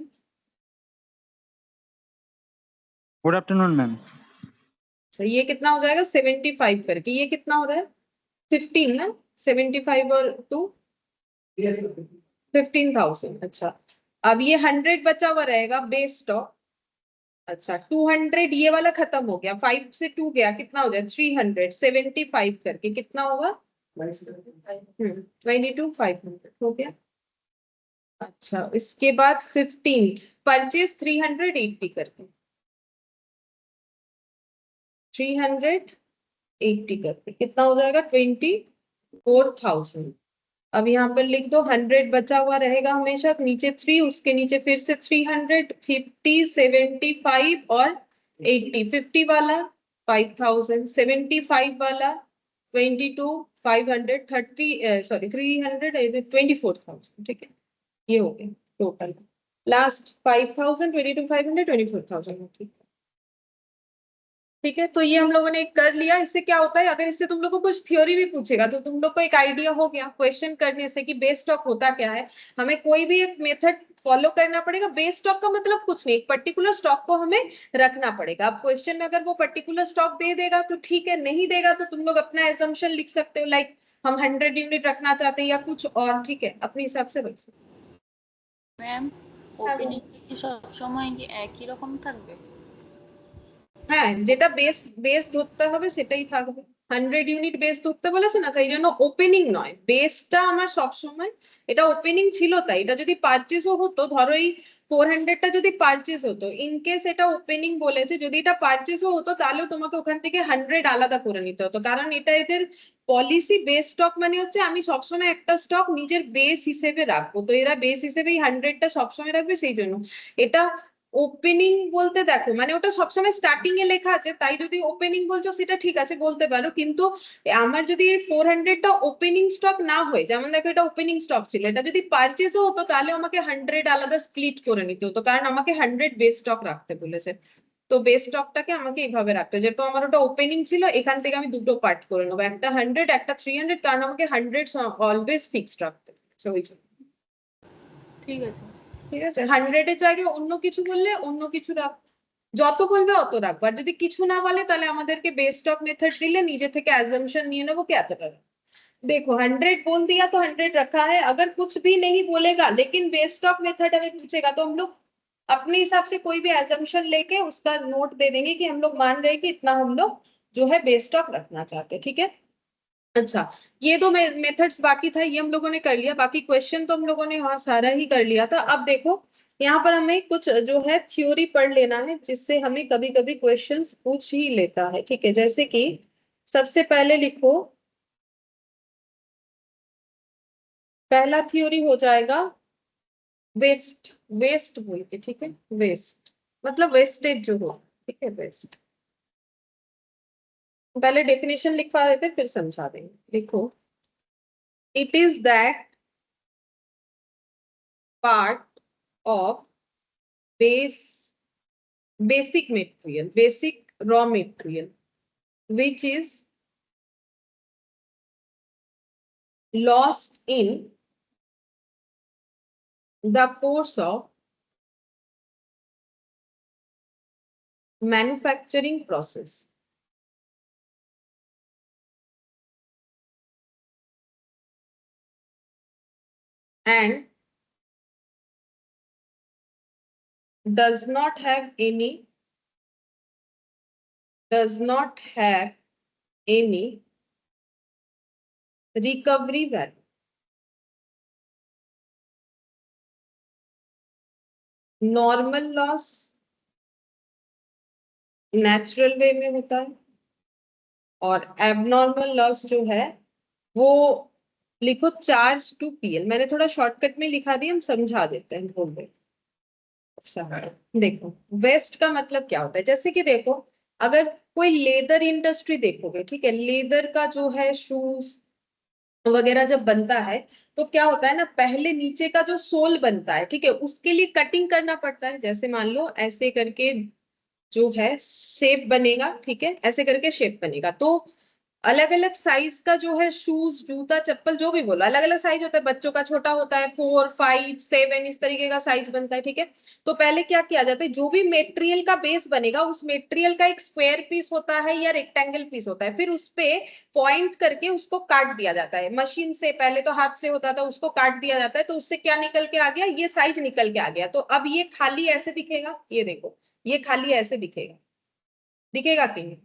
Good afternoon ma'am. अच्छा ये कितना हो जाएगा? 75 करके, ये कितना हो रहा है? 15 ना, 75 और 2 15,000। अच्छा अब ये 100 बचा हुआ रहेगा बेस स्टॉक। अच्छा 200 ये वाला खत्म हो गया, 5 से 2 गया, कितना हो जाए? 375 करके कितना होगा? 22,500 हो गया। अच्छा इसके बाद 15 परचेज 380 करके, 380 करके कितना हो जाएगा? 24,000। अब यहाँ पर लिख दो 100 बचा हुआ रहेगा हमेशा, नीचे 3, उसके नीचे फिर से 300, 50, 75 और 80। 50 वाला 5,000, 75 वाला 22,500, 30 सॉरी 300, 24,000। ठीक है ये हो गया टोटल। लास्ट 5,000, 22,500, 24,000। ठीक है। ठीक है तो ये हम लोगों ने कर लिया। इससे क्या होता है, अगर इससे तुम लोग को कुछ थ्योरी भी पूछेगा तो तुम लोग को एक आइडिया हो गया क्वेश्चन करने से कि बेस स्टॉक होता क्या है। हमें कोई भी एक मेथड फॉलो करना पड़ेगा। बेस स्टॉक का मतलब कुछ नहीं, एक पर्टिकुलर स्टॉक को हमें रखना पड़ेगा। अब क्वेश्चन में अगर वो पर्टिकुलर स्टॉक दे देगा तो ठीक है, नहीं देगा तो तुम लोग अपना एजम्पशन लिख सकते हो, लाइक हम 100 यूनिट रखना चाहते हैं या कुछ और, ठीक है, अपने हिसाब से रख सकते ম্যাম ওপেনিং কি সব সময় কি একই রকম থাকবে? হ্যাঁ, যেটা বেস ধরতে হবে সেটাই থাকবে। 100 ইউনিট বেস ধরতে বলেছে না, তাই জন্য ওপেনিং নয়, বেসটা আমার সব সময়, এটা ওপেনিং ছিল তাই। এটা যদি পারচেজও হতো, ধরো এই 400টা যদি পারচেজ হতো, ইন কেস এটা ওপেনিং বলেছে, যদি এটা পারচেজও হতো তাহলেও তোমাকে ওখান থেকে 100 আলাদা করে নিতে হতো, কারণ এটা এদের পলিসি। বেস স্টক মানে হচ্ছে আমি সবসময় একটা স্টক নিজের বেস হিসেবে রাখবো, তো এরা বেস হিসেবেই 100টা সবসময় রাখবে, সেই জন্য এটা ওপেনিং বলতে দেখো, মানে ওটা সবসময় স্টার্টিং এ লেখা আছে, তাই যদি ওপেনিং বলছো সেটা ঠিক আছে বলতে পারো, কিন্তু আমার যদি 400টা ওপেনিং স্টক না হয়, যেমন দেখো এটা ওপেনিং স্টক ছিল, এটা যদি পারচেজও হতো তাহলে আমাকে 100 আলাদা স্প্লিট করে নিতে হতো, কারণ আমাকে 100 বেস স্টক রাখতে বলেছে। তো বেস স্টকটাকে আমাকে এইভাবে রাখতে, যেহেতু আমার ওটা ওপেনিং ছিল, এখান থেকে আমি দুটো পার্ট করে নেবো, একটা 100 একটা 300, কারণ আমাকে 100 অলওয়েজ ফিক্সড রাখতে বলেছে, ওই জন্য। ঠিক আছে। ঠিক আছে, 100 এর জায়গায় অন্য কিছু বললে অন্য কিছু রাখ, যত বলবে অত রাখবো। আর যদি কিছু না বলে তাহলে আমাদেরকে বেস স্টক মেথড দিলে নিজে থেকে অ্যাজাম্পশন নিয়ে নেবো कि এতটা। देखो 100 बोल दिया तो 100 रखा है, अगर कुछ भी नहीं बोलेगा लेकिन बेस स्टॉक मेथड हमें पूछेगा तो हम लोग अपने हिसाब से कोई भी एजम्पशन लेके उसका नोट दे देंगे कि हम लोग मान रहे हैं कि इतना हम लोग जो है बेस स्टॉक रखना चाहते हैं, ठीक है। अच्छा, ये दो मेथड्स बाकी था, ये हम लोगों ने कर लिया, बाकी क्वेश्चन तो हम लोगों ने वहां सारा ही कर लिया था। अब देखो यहाँ पर हमें कुछ जो है थ्योरी पढ़ लेना है, जिससे हमें कभी कभी क्वेश्चंस पूछ ही लेता है, ठीक है। जैसे कि सबसे पहले लिखो, पहला थ्योरी हो जाएगा वेस्ट, वेस्ट बोल के, ठीक है, वेस्ट मतलब वेस्टेज जो हो, ठीक है, वेस्ट। पहले डेफिनेशन लिखवा देते फिर समझा देंगे। लिखो, it is that part of basic material, basic raw material, which is lost in the course of manufacturing process, and does not have any recovery value. Normal loss natural way में होता है, और एबनॉर्मल लॉस जो है वो लिखो charge to PL. मैंने थोड़ा शॉर्टकट में लिखा दिया, हम समझा देते हैं, बोल रहे। अच्छा, देखो वेस्ट का मतलब क्या होता है, जैसे कि देखो अगर कोई लेदर इंडस्ट्री देखोगे, ठीक है, लेदर का जो है शूज वगैरह जब बनता है तो क्या होता है ना, पहले नीचे का जो सोल बनता है, ठीक है, उसके लिए कटिंग करना पड़ता है। जैसे मान लो ऐसे करके जो है शेप बनेगा, ठीक है, ऐसे करके शेप बनेगा, तो अलग अलग साइज का जो है शूज, जूता, चप्पल, जो भी बोलो, अलग अलग साइज होता है। बच्चों का छोटा होता है 4, 5, 7 इस तरीके का साइज बनता है, ठीक है। तो पहले क्या किया जाता है, जो भी मेटेरियल का बेस बनेगा उस मेटेरियल का एक स्क्वायर पीस होता है या रेक्टेंगल पीस होता है, फिर उस पे पॉइंट करके उसको काट दिया जाता है मशीन से। पहले तो हाथ से होता था, उसको काट दिया जाता है, तो उससे क्या निकल के आ गया, ये साइज निकल के आ गया। तो अब ये खाली ऐसे दिखेगा, ये देखो ये खाली ऐसे दिखेगा, दिखेगा कि नहीं,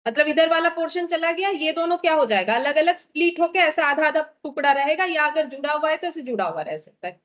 मतलब इधर वाला पोर्शन चला गया, ये दोनों क्या हो जाएगा, अलग अलग स्प्लिट होके ऐसा आधा आधा टुकड़ा रहेगा, या अगर जुड़ा हुआ है तो ऐसे जुड़ा हुआ रह सकता है।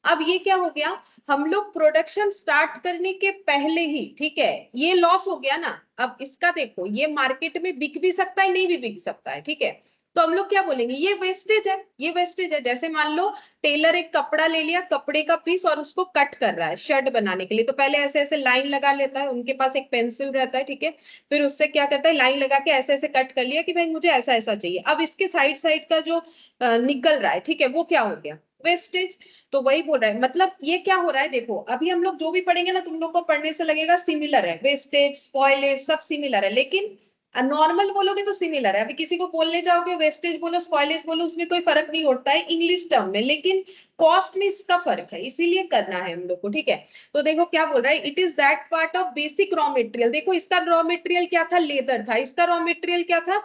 अब ये क्या हो गया, हम लोग प्रोडक्शन स्टार्ट करने के पहले ही, ठीक है, ये लॉस हो गया ना। अब इसका देखो, ये मार्केट में बिक भी सकता है, नहीं भी बिक सकता है, ठीक है, तो हम लोग क्या बोलेंगे, ये वेस्टेज है, ये वेस्टेज है। जैसे मान लो टेलर एक कपड़ा ले लिया, कपड़े का पीस, और उसको कट कर रहा है शर्ट बनाने के लिए, तो पहले ऐसे ऐसे लाइन लगा लेता है, उनके पास एक पेंसिल रहता है, ठीक है, फिर उससे क्या करता है, लाइन लगा के ऐसे ऐसे कट कर लिया कि भाई मुझे ऐसा ऐसा चाहिए। अब इसके साइड साइड का जो निकल रहा है, ठीक है, वो क्या हो गया, वेस्टेज। तो वही बोल रहा है, मतलब ये क्या हो रहा है, देखो अभी हम लोग जो भी पढ़ेंगे ना, तुम लोग को पढ़ने से लगेगा सिमिलर है, वेस्टेज, स्पॉइलेज सब सिमिलर है, लेकिन नॉर्मल बोलोगे तो सिमिलर है, अभी किसी को बोलने जाओगे वेस्टेज बोलो स्पॉइलेज बोलो उसमें कोई फर्क नहीं होता है इंग्लिश टर्म में, लेकिन कॉस्ट में इसका फर्क है, इसीलिए करना है हम लोग को, ठीक है। तो देखो क्या बोल रहा है, it is that part of basic raw material. देखो इसका रॉ मटेरियल क्या था, लेदर था, इसका रॉ मटेरियल क्या था,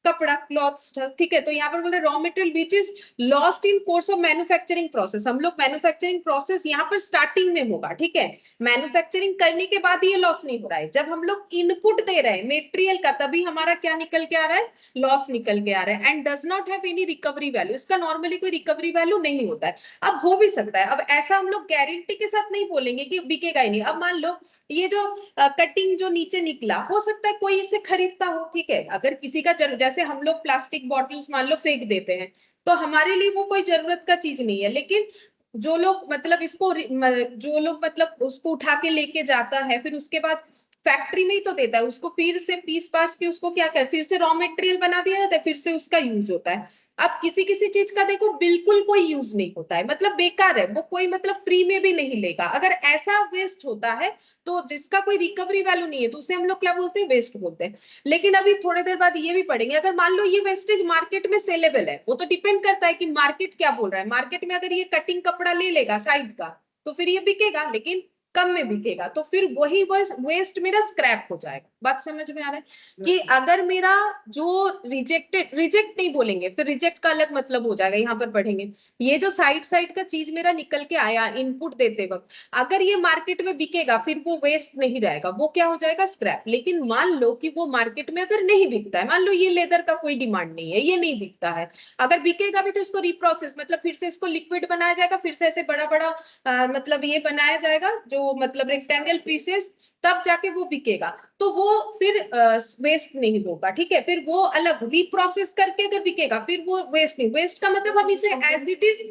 कपड़ा, क्लॉथ्स था, ठीक है। तो यहाँ पर बोल रहे raw material which is lost in course of manufacturing process. हम लोग मैन्युफैक्चरिंग प्रोसेस यहाँ पर स्टार्टिंग में होगा, ठीक है। मैन्युफैक्चरिंग करने के बाद ये लॉस नहीं हो रहा है, जब हम लोग इनपुट दे रहे हैं मटेरियल का तभी हमारा क्या निकल के आ रहा है, लॉस निकल के आ रहा है। And does not have any recovery value, इसका नॉर्मली कोई रिकवरी वैल्यू नहीं होता है। अब हो भी सकता है, अब ऐसा हम लोग गारंटी के साथ नहीं बोलेंगे कि बिकेगा ही नहीं। अब मान लो ये जो कटिंग जो नीचे निकला, हो सकता है कोई इसे खरीदता हो, ठीक है। अगर किसी का जैसे हम लोग प्लास्टिक बॉटल्स मान लो फेंक देते हैं, तो हमारे लिए वो कोई जरूरत का चीज नहीं है, लेकिन जो लोग मतलब इसको जो लोग मतलब उसको उठा के लेके जाता है, फिर उसके बाद फैक्ट्री में ही तो देता है उसको, फिर से पीस पास के उसको क्या कर, फिर से रॉ मटेरियल बना दिया जाता है, फिर से उसका यूज होता है। अब किसी किसी चीज का देखो बिल्कुल कोई यूज नहीं होता है, मतलब बेकार है वो, कोई मतलब फ्री में भी नहीं लेगा। अगर ऐसा वेस्ट होता है तो जिसका कोई रिकवरी वैल्यू नहीं है, तो उसे हम लोग क्या बोलते हैं, वेस्ट बोलते हैं। लेकिन अभी थोड़ी देर बाद ये भी पढ़ेंगे, अगर मान लो ये वेस्टेज मार्केट में सेलेबल है, वो तो डिपेंड करता है कि मार्केट क्या बोल रहा है। मार्केट में अगर ये कटिंग कपड़ा ले लेगा साइड का तो फिर ये बिकेगा, लेकिन कम में बिकेगा, तो फिर वही वेस्ट मेरा स्क्रैप हो जाएगा। बात समझ में आ रहा है कि अगर मेरा जो रिजेक्ट नहीं बोलेंगे, फिर रिजेक्ट का अलग मतलब हो जाएगा, यहाँ पर पढ़ेंगे। ये जो साइड का चीज मेरा निकल के आया इनपुट देते वक्त, अगर ये मार्केट में बिकेगा फिर वो वेस्ट नहीं रहेगा, वो क्या हो जाएगा, स्क्रैप। लेकिन मान लो कि वो मार्केट में अगर नहीं बिकता है, मान लो ये लेदर का कोई डिमांड नहीं है, ये नहीं बिकता है, अगर बिकेगा भी तो इसको रिप्रोसेस मतलब फिर से इसको लिक्विड बनाया जाएगा, फिर से ऐसे बड़ा बड़ा मतलब ये बनाया जाएगा जो मतलब रेक्टेंगल पीसेस, तब जाके वो बिकेगा। तो वो फिर वेस्ट नहीं होगा, ठीक है। फिर वो अलग रिप्रोसेस करके अगर बिकेगा फिर वो वेस्ट नहीं, वेस्ट का मतलब हम इसे एज इट इज,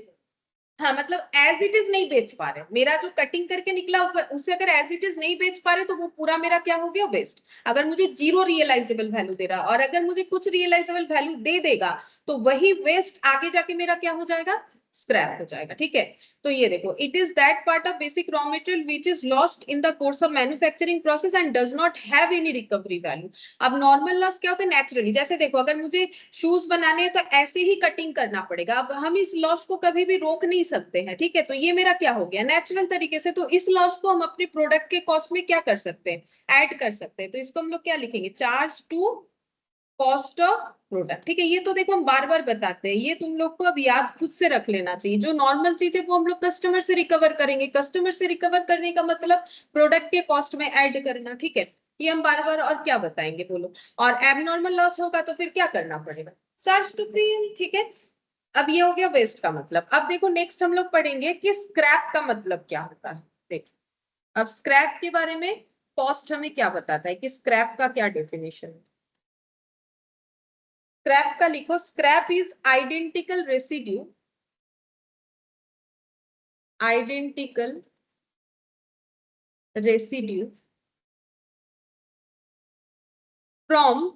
हाँ मतलब एज इट इज नहीं बेच पा रहे, मेरा जो कटिंग करके निकला उसे अगर एज इट इज नहीं बेच पा रहे तो वो पूरा मेरा क्या हो गया, वेस्ट। अगर मुझे जीरो रियलाइजेबल वैल्यू दे रहा, और अगर मुझे कुछ रियलाइजेबल वैल्यू दे देगा, तो वही वेस्ट आगे जाके मेरा क्या हो जाएगा, स्क्रैप हो जाएगा, ठीक है। तो ये देखो, it is that part of basic raw material which is lost in the course of manufacturing process and does not have any recovery value. अब नॉर्मल लॉस क्या होता है, नेचुरली, जैसे देखो अगर मुझे शूज बनाने हैं तो ऐसे ही कटिंग करना पड़ेगा, अब हम इस लॉस को कभी भी रोक नहीं सकते हैं, ठीक है। तो ये मेरा क्या हो गया, नेचुरल तरीके से। तो इस लॉस को हम अपने प्रोडक्ट के कॉस्ट में क्या कर सकते हैं, ऐड कर सकते हैं। तो इसको हम लोग क्या लिखेंगे, charge to cost of product, ठीक है। ये तो देखो हम बार बार बताते हैं, ये तुम लोग को अब याद खुद से रख लेना चाहिए। जो नॉर्मल चीज है वो हम लोग कस्टमर से रिकवर करेंगे, कस्टमर से रिकवर करने का मतलब प्रोडक्ट के कॉस्ट में ऐड करना, ठीक है। ये हम बार बार और क्या बताएंगे बोलो। और एबनॉर्मल लॉस होगा तो फिर क्या करना पड़ेगा, चार्ज टू क्लीन, ठीक है। अब ये हो गया वेस्ट का मतलब। अब देखो नेक्स्ट हम लोग पढ़ेंगे कि स्क्रैप का मतलब क्या होता है। देखो अब स्क्रैप के बारे में कॉस्ट हमें क्या बताता है कि स्क्रैप का क्या डेफिनेशन है। स्क्रैप का लिखो, scrap is identical residue, identical residue from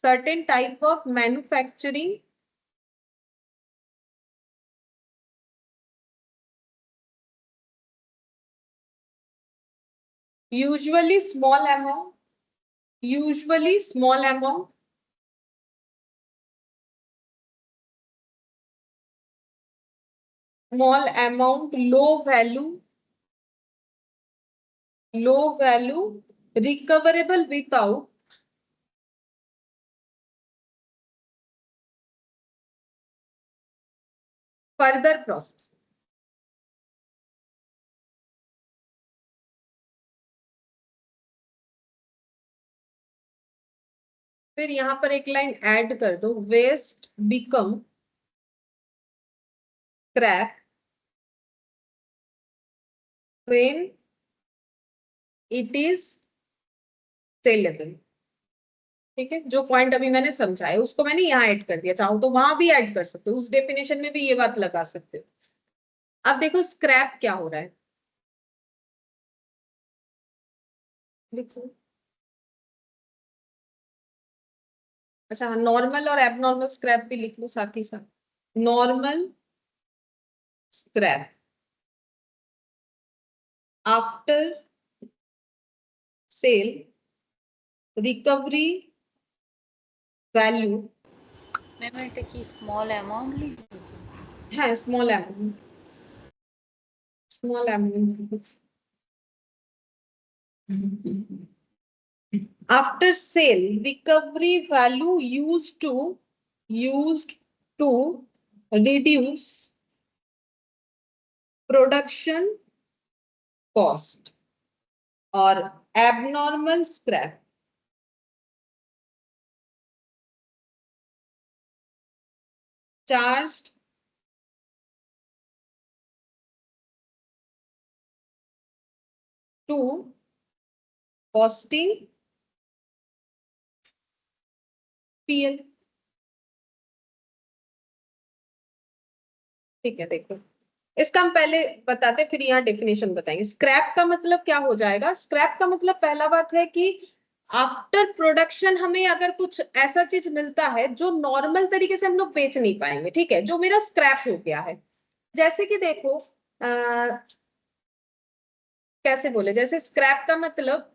certain type of manufacturing usually small amount, low value, recoverable without further process। फिर यहां पर एक लाइन ऐड कर दो, waste become scrap when it is saleable, ठीक है। जो पॉइंट अभी मैंने समझाया उसको मैंने यहाँ ऐड कर दिया, चाहो तो वहां भी ऐड कर सकते हो, उस डेफिनेशन में भी ये बात लगा सकते हो। अब देखो स्क्रैप क्या हो रहा है, लिखो। अच्छा नॉर्मल और एबनॉर्मल स्क्रैप भी लिख लो साथ ही साथ। Normal scrap after sale recovery value, ma'am এটা কি স্মল অ্যামাউন্ট লিখেছি? হ্যাঁ small amount, small amount. After sale, recovery value used to reduce production cost or abnormal scrap charged to costing PL। ठीक है, देखो इसका हम पहले बताते फिर यहाँ डेफिनेशन बताएंगे। स्क्रैप का मतलब क्या हो जाएगा? स्क्रैप का मतलब पहला बात है कि आफ्टर प्रोडक्शन हमें अगर कुछ ऐसा चीज मिलता है जो नॉर्मल तरीके से हम लोग बेच नहीं पाएंगे, ठीक है, जो मेरा स्क्रैप हो गया है। जैसे कि देखो कैसे बोले, जैसे स्क्रैप का मतलब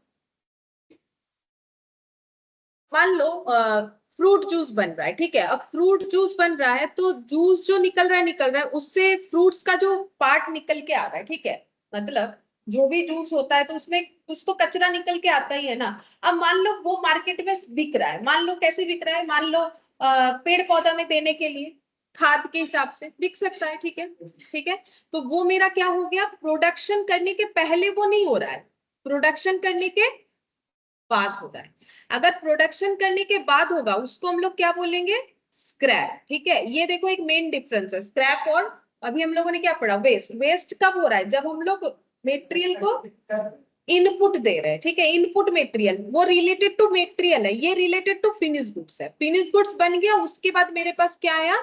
मान लो फ्रूट जूस बन रहा है, ठीक है, अब फ्रूट जूस बन रहा है तो जूस जो निकल रहा है उससे फ्रूट्स का जो पार्ट निकल के आ रहा है, ठीक है, मतलब जो भी जूस होता है तो उसमें कुछ तो कचरा निकल के आता ही है ना। अब मान लो वो मार्केट में बिक रहा है, मान लो कैसे बिक रहा है, मान लो पेड़ पौधा में देने के लिए खाद के हिसाब से बिक सकता है, ठीक है, ठीक है। तो वो मेरा क्या हो गया, प्रोडक्शन करने के पहले वो नहीं हो रहा है, प्रोडक्शन करने के बाद हो रहा है। अगर प्रोडक्शन करने के बाद होगा उसको हम लोग क्या बोलेंगे, स्क्रैप, ठीक है। ये देखो एक मेन डिफरेंस है स्क्रैप और अभी हम लोगों ने क्या पढ़ा, वेस्ट। वेस्ट कब हो रहा है, जब हम लोग मेटेरियल को इनपुट दे रहे हैं, ठीक है, इनपुट मेटेरियल वो रिलेटेड टू मेटेरियल है, ये रिलेटेड टू फिनिश गुड्स है। फिनिश गुड्स बन गया, उसके बाद मेरे पास क्या आया,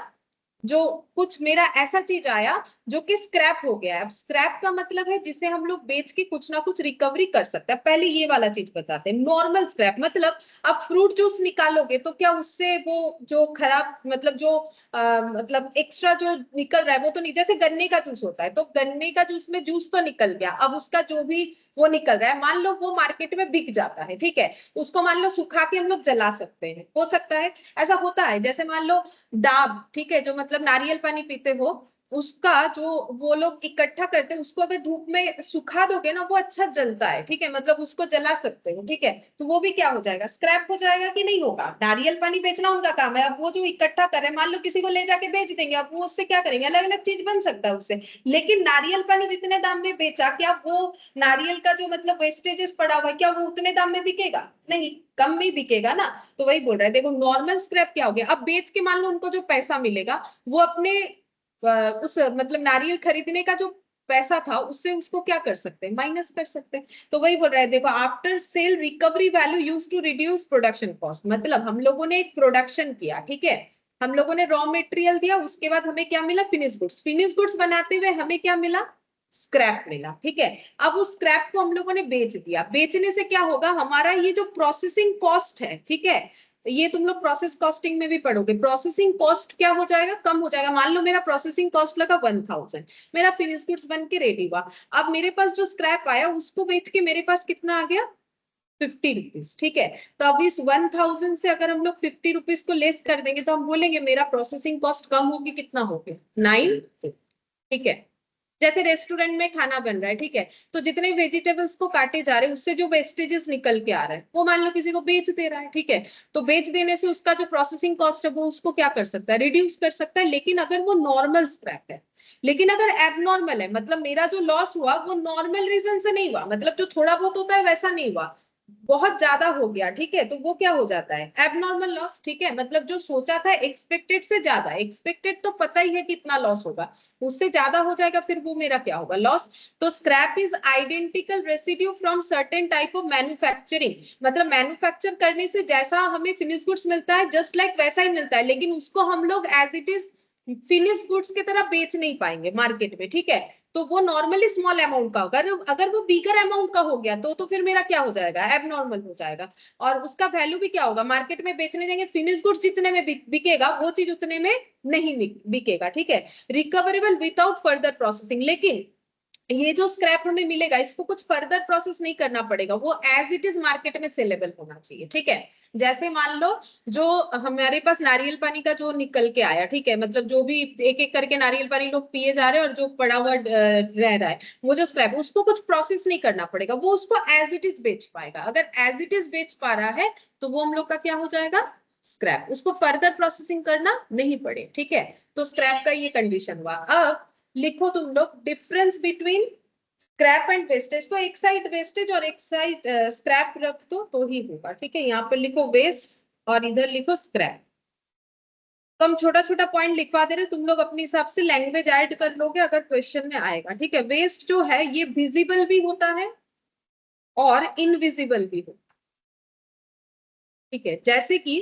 जो कुछ मेरा ऐसा चीज आया जो कि स्क्रैप हो गया है। अब स्क्रैप का मतलब है जिसे हम लोग बेच के कुछ ना कुछ रिकवरी कर सकते हैं। पहले ये वाला चीज बताते हैं, नॉर्मल स्क्रैप मतलब आप फ्रूट जूस निकालोगे तो क्या उससे वो जो खराब मतलब जो मतलब एक्स्ट्रा जो निकल रहा है वो तो नहीं, जैसे गन्ने का जूस होता है तो गन्ने का जूस में जूस तो निकल गया, अब उसका जो भी वो निकल रहा है, मान लो वो मार्केट में बिक जाता है, ठीक है, उसको मान लो सुखा के हम लोग जला सकते हैं, हो सकता है ऐसा होता है। जैसे मान लो डाब, ठीक है, जो मतलब नारियल पानी पीते हो उसका जो वो लोग इकट्ठा करते हैं उसको अगर धूप में सुखा दोगे ना वो अच्छा जलता है, ठीक है, मतलब उसको जला सकते हो, ठीक है, तो वो भी क्या हो जाएगा, स्क्रैप हो जाएगा कि नहीं होगा। नारियल पानी बेचना उनका काम है, अब वो जो इकट्ठा करे मान लो किसी को ले जाके बेच देंगे, अब वो उससे क्या करेंगे, अलग अलग चीज बन सकता है उससे। लेकिन नारियल पानी जितने दाम में बेचा, क्या वो नारियल का जो मतलब वेस्टेजेस पड़ा हुआ है क्या वो उतने दाम में बिकेगा, नहीं, कम में बिकेगा ना। तो वही बोल रहा है, देखो नॉर्मल स्क्रैप क्या हो गया, अब बेच के मान लो उनको जो पैसा मिलेगा वो अपने उस मतलब नारियल खरीदने का जो पैसा था उससे उसको क्या कर सकते हैं, माइनस कर सकते हैं। तो वही बोल रहा है, देखो after sale recovery value used to reduce production cost, मतलब हम लोगों ने एक प्रोडक्शन किया, ठीक है, हम लोगों ने रॉ मटेरियल दिया, उसके बाद हमें क्या मिला, फिनिश गुड्स। फिनिश गुड्स बनाते हुए हमें क्या मिला, स्क्रैप मिला, ठीक है। अब उस स्क्रैप को हम लोगों ने बेच दिया, बेचने से क्या होगा, हमारा ये जो प्रोसेसिंग कॉस्ट है, ठीक है, ये तुम लोग प्रोसेस कॉस्टिंग में भी पढ़ोगे, प्रोसेसिंग कॉस्ट क्या हो जाएगा, कम हो जाएगा। मान लो मेरा प्रोसेसिंग कॉस्ट लगा 1000, मेरा फिनिश गुड्स बन के रेडी हुआ, अब मेरे पास जो स्क्रैप आया उसको बेच के मेरे पास कितना आ गया, 50 रुपीज, ठीक है। तो अब इस 1000 से अगर हम लोग 50 रुपीज को लेस कर देंगे तो हम बोलेंगे मेरा प्रोसेसिंग कॉस्ट कम होगी, कितना हो गया 9, ठीक है। जैसे रेस्टोरेंट में खाना बन रहा है, ठीक है, तो जितने वेजिटेबल्स को काटे जा रहे हैं उससे जो वेस्टेजेस निकल के आ रहा है वो मान लो किसी को बेच दे रहा है, ठीक है, तो बेच देने से उसका जो प्रोसेसिंग कॉस्ट है वो उसको क्या कर सकता है, रिड्यूस कर सकता है। लेकिन अगर वो नॉर्मल स्क्रैप है, लेकिन अगर एबनॉर्मल है मतलब मेरा जो लॉस हुआ वो नॉर्मल रीजन से नहीं हुआ, मतलब जो थोड़ा बहुत होता है वैसा नहीं हुआ, बहुत ज्यादा हो गया, ठीक है, तो वो क्या हो जाता है, एबनॉर्मल लॉस, ठीक है, मतलब जो सोचा था एक्सपेक्टेड से ज्यादा, एक्सपेक्टेड तो पता ही है कितना लॉस होगा, उससे ज्यादा हो जाएगा, फिर वो मेरा क्या होगा, लॉस। तो scrap is identical residue from certain type of manufacturing, मतलब मैन्युफैक्चर करने से जैसा हमें फिनिश गुड्स मिलता है जस्ट लाइक वैसा ही मिलता है, लेकिन उसको हम लोग as it is finish goods की तरह बेच नहीं पाएंगे मार्केट में, ठीक है। तो वो नॉर्मली स्मॉल अमाउंट का होगा, अगर वो बिगर अमाउंट का हो गया तो फिर मेरा क्या हो जाएगा, एबनॉर्मल हो जाएगा, और उसका वैल्यू भी क्या होगा, मार्केट में बेचने देंगे फिनिश गुड्स जितने में बिकेगा वो चीज उतने में नहीं बिकेगा, ठीक है। रिकवरेबल विदाउट फर्दर प्रोसेसिंग, लेकिन ये जो स्क्रैप हमें मिलेगा इसको कुछ फर्दर प्रोसेस नहीं करना पड़ेगा, वो एज इट इज मार्केट में सेलेबल होना चाहिए, ठीक है। जैसे मान लो जो हमारे पास नारियल पानी का जो निकल के आया, ठीक है, मतलब जो भी एक एक करके नारियल पानी लोग पिए जा रहे हैं और जो पड़ा हुआ रह रहा है, वो जो स्क्रैप, उसको कुछ प्रोसेस नहीं करना पड़ेगा, वो उसको एज इट इज बेच पाएगा। अगर एज इट इज बेच पा रहा है तो वो हम लोग का क्या हो जाएगा, स्क्रैप, उसको फर्दर प्रोसेसिंग करना नहीं पड़े, ठीक है। तो स्क्रैप का ये कंडीशन हुआ। अब लिखो तुम लोग difference between scrap and wastage. तो एक साइड वेस्टेज और एक साइड स्क्रैप रख दो तो ही होगा, ठीक है। यहाँ पर लिखो वेस्ट और इधर लिखो स्क्रैप। तो हम छोटा छोटा पॉइंट लिखवा दे रहे, तुम लोग अपने हिसाब से लैंग्वेज ऐड कर लोगे अगर क्वेश्चन में आएगा, ठीक है। वेस्ट जो है ये विजिबल भी होता है और इनविजिबल भी होता है, ठीक है। जैसे कि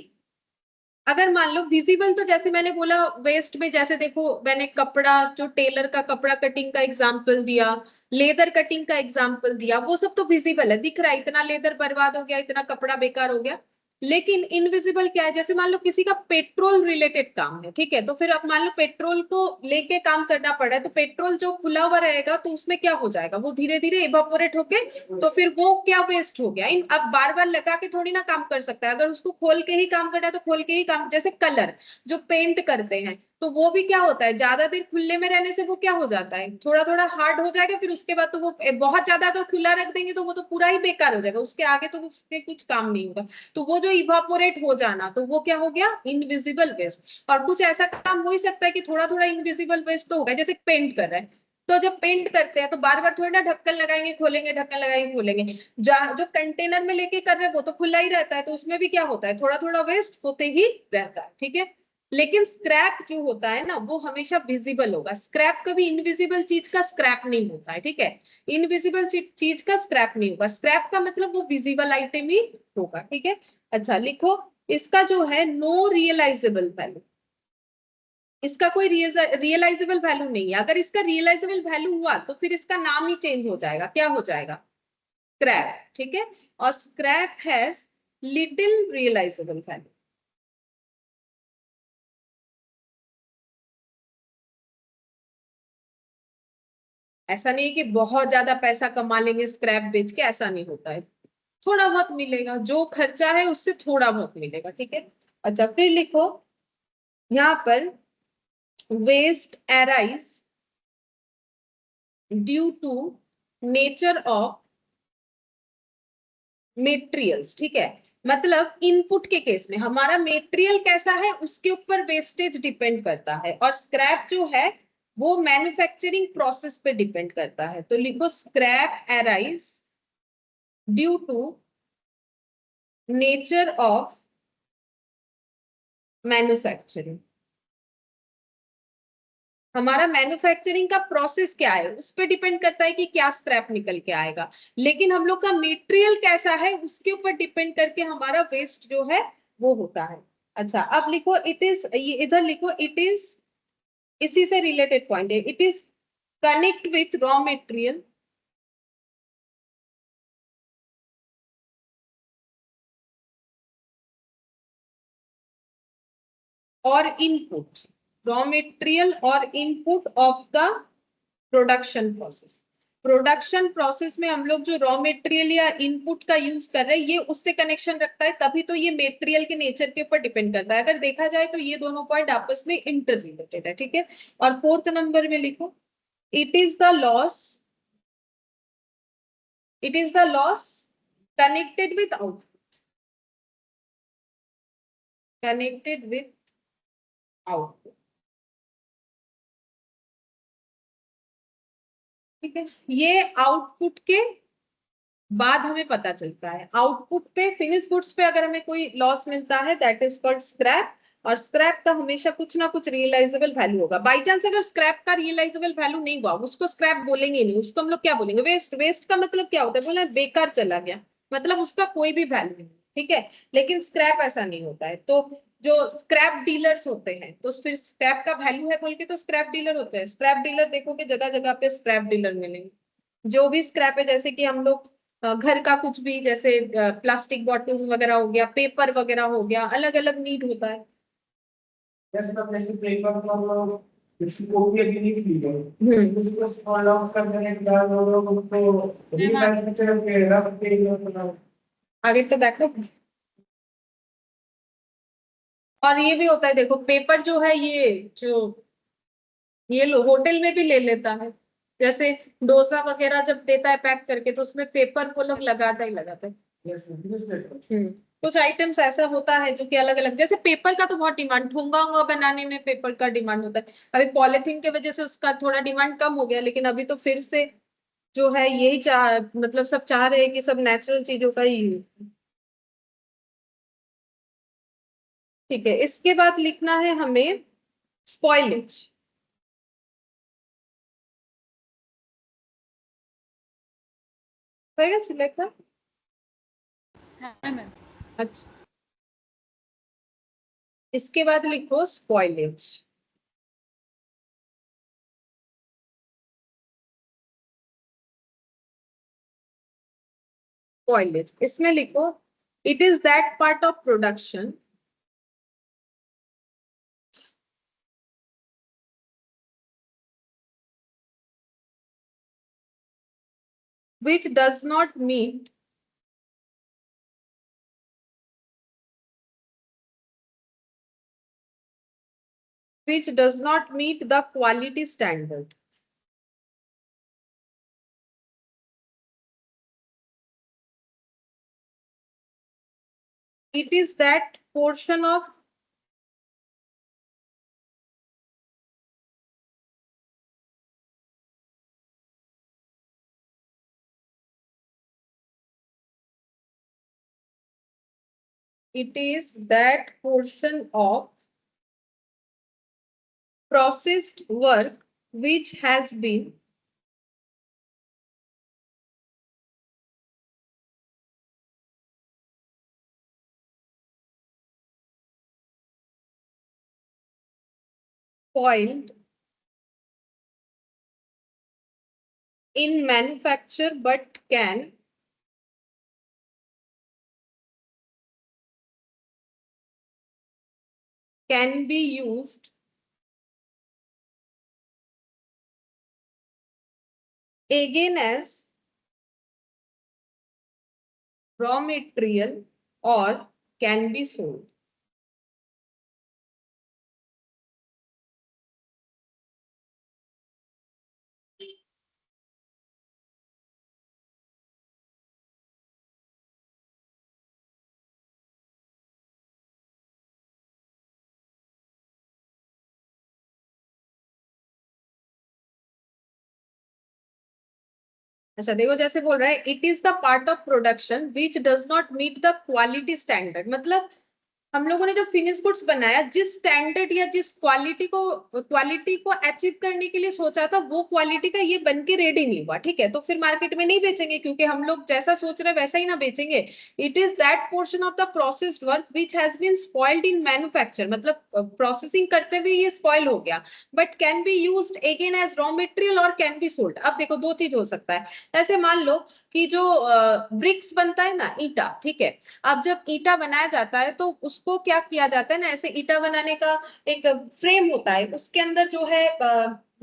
अगर मान लो विजिबल, तो जैसे मैंने बोला वेस्ट में, जैसे देखो मैंने कपड़ा, जो टेलर का कपड़ा कटिंग का एग्जांपल दिया, लेदर कटिंग का एग्जांपल दिया, वो सब तो विजिबल है, दिख रहा है, इतना लेदर बर्बाद हो गया, इतना कपड़ा बेकार हो गया। लेकिन इनविजिबल क्या है, जैसे मान लो किसी का पेट्रोल रिलेटेड काम है, ठीक है, तो फिर अब मान लो पेट्रोल को लेके काम करना पड़ा है, तो पेट्रोल जो खुला हुआ रहेगा तो उसमें क्या हो जाएगा, वो धीरे धीरे इवापोरेट होके, तो फिर वो क्या वेस्ट हो गया। इन अब बार बार लगा के थोड़ी ना काम कर सकता है, अगर उसको खोल के ही काम करना है तो खोल के ही काम। जैसे कलर जो पेंट करते हैं तो वो भी क्या होता है, ज्यादा देर खुले में रहने से वो क्या हो जाता है, थोड़ा थोड़ा हार्ड हो जाएगा, फिर उसके बाद तो वो बहुत ज्यादा अगर खुला रख देंगे तो वो तो पूरा ही बेकार हो जाएगा, उसके आगे तो उसके कुछ काम नहीं होगा। तो वो जो इवापोरेट हो जाना, तो वो क्या हो गया, इनविजिबल वेस्ट। और कुछ ऐसा काम हो ही सकता है कि थोड़ा थोड़ा इनविजिबल वेस्ट तो होगा, जैसे पेंट कर रहा है, तो जब पेंट करते हैं तो बार बार थोड़ी ना ढक्कन लगाएंगे खोलेंगे, ढक्कन लगाएंगे खोलेंगे, जो कंटेनर में लेके कर रहे हैं वो तो खुला ही रहता है, तो उसमें भी क्या होता है, थोड़ा थोड़ा वेस्ट होते ही रहता है, ठीक है। लेकिन स्क्रैप जो होता है ना वो हमेशा विजिबल होगा, स्क्रैप कभी इनविजिबल चीज का स्क्रैप नहीं होता है, ठीक है। इनविजिबल चीज का स्क्रैप नहीं होगा, स्क्रैप का मतलब वो विजिबल आइटम ही होगा, ठीक है। अच्छा लिखो, इसका जो है नो रियलाइजेबल वैल्यू, इसका कोई रियलाइजेबल वैल्यू नहीं है। अगर इसका रियलाइजेबल वैल्यू हुआ तो फिर इसका नाम ही चेंज हो जाएगा, क्या हो जाएगा, स्क्रैप, ठीक है। और scrap has little realisable value. ऐसा नहीं है कि बहुत ज्यादा पैसा कमा लेंगे स्क्रैप बेच के, ऐसा नहीं होता है, थोड़ा बहुत मिलेगा, जो खर्चा है उससे थोड़ा बहुत मिलेगा, ठीक है। अच्छा फिर लिखो यहाँ पर waste arise due to nature of materials, ठीक है। मतलब इनपुट के केस में हमारा मेटेरियल कैसा है उसके ऊपर वेस्टेज डिपेंड करता है, और स्क्रैप जो है वो मैन्युफैक्चरिंग प्रोसेस पे डिपेंड करता है। तो लिखो scrap arise due to nature of manufacturing. हमारा मैन्युफैक्चरिंग का प्रोसेस क्या है उस पर डिपेंड करता है कि क्या स्क्रैप निकल के आएगा, लेकिन हम लोग का मटेरियल कैसा है उसके ऊपर डिपेंड करके हमारा वेस्ट जो है वो होता है। अच्छा अब लिखो इट इज, ये इधर लिखो इट इज, इसी से रिलेटेड पॉइंट है, it is connect with raw material और इनपुट, रॉ मटेरियल और input of the production process. Production process में हम लोग जो रॉ मटेरियल या इनपुट का यूज कर रहे हैं ये उससे कनेक्शन रखता है, तभी तो ये मटेरियल के नेचर के ऊपर डिपेंड करता है। अगर देखा जाए तो ये दोनों पॉइंट आपस में इंटर रिलेटेड है, ठीक है। और फोर्थ नंबर में लिखो it is the loss, it is the loss connected with output, connected with output, ठीक है। ये आउटपुट के बाद हमें पता चलता है, आउटपुट पे फिनिश गुड्स पे अगर हमें कोई लॉस मिलता है दैट इज कॉल्ड स्क्रैप। और स्क्रैप का हमेशा कुछ ना कुछ रियलाइजेबल वैल्यू होगा। बाई चांस अगर स्क्रैप का रियलाइजेबल वैल्यू नहीं हुआ उसको स्क्रैप बोलेंगे नहीं, उसको हम लोग क्या बोलेंगे, वेस्ट। वेस्ट का मतलब क्या होता है, बोला बेकार चला गया, मतलब उसका कोई भी वैल्यू नहीं, ठीक है। लेकिन स्क्रैप ऐसा नहीं होता है। तो जो स्क्रैप डीलर्स होते हैं तो फिर स्क्रैप का वैल्यू है बोल के तो स्क्रैप डीलर होते हैं। स्क्रैप डीलर देखोगे जगह जगह पे स्क्रैप डीलर मिलेंगे। जो भी स्क्रैप है, जैसे कि हम लोग घर का कुछ भी, जैसे प्लास्टिक बॉटल्स वगैरह हो गया, पेपर वगैरह हो गया, अलग अलग नीड होता है। जैसे पेपर को किसी को भी अभी नहीं फील है उसको स्मॉल ऑफ करने के बाद वो लोग उसको रीमैन्युफैक्चर के रफ के आगे तो देखो। और ये भी होता है, देखो पेपर जो है ये जो ये लो होटल में भी ले लेता है, जैसे डोसा वगैरह जब देता है पैक करके तो उसमें पेपर वो लोग लगाता ही लगाता है। कुछ आइटम्स ऐसा होता है जो कि अलग अलग, जैसे पेपर का तो बहुत डिमांड, ठोंगा हुआ बनाने में पेपर का डिमांड होता है। अभी पॉलिथीन के वजह से उसका थोड़ा डिमांड कम हो गया, लेकिन अभी तो फिर से जो है यही मतलब सब चाह रहे हैं कि सब नेचुरल चीजों का ही यूज। ठीक है, इसके बाद लिखना है हमें स्पॉइलेज। होगा सिलेक्ट? हाँ मैम। अच्छा, इसके बाद लिखो स्पॉइलेज। स्पॉइलेज इसमें लिखो it is that part of production which does not meet the quality standard. It is that portion of processed work which has been spoiled in manufacture but can be used again as raw material or can be sold. अच्छा देखो, जैसे बोल रहा है it is the part of production which does not meet the quality standard, मतलब हम लोगों ने जो फिनिश गुड्स बनाया जिस स्टैंडर्ड या जिस क्वालिटी को अचीव करने के लिए सोचा था वो क्वालिटी का ये बन के रेडी नहीं हुआ, ठीक है, तो फिर मार्केट में नहीं बेचेंगे क्योंकि हम लोग जैसा सोच रहे हैं वैसा ही ना बेचेंगे। It is that portion of the processed work which has been spoiled in manufacture, मतलब प्रोसेसिंग करते हुए ये स्पॉइल हो गया, but can be used again as raw material और कैन बी सोल्ड। अब देखो दो चीज हो सकता है, ऐसे मान लो कि जो ब्रिक्स बनता है ना, ईटा, ठीक है, अब जब ईटा बनाया जाता है तो उसको क्या किया जाता है ना, ऐसे ईटा बनाने का एक फ्रेम होता है, उसके अंदर जो है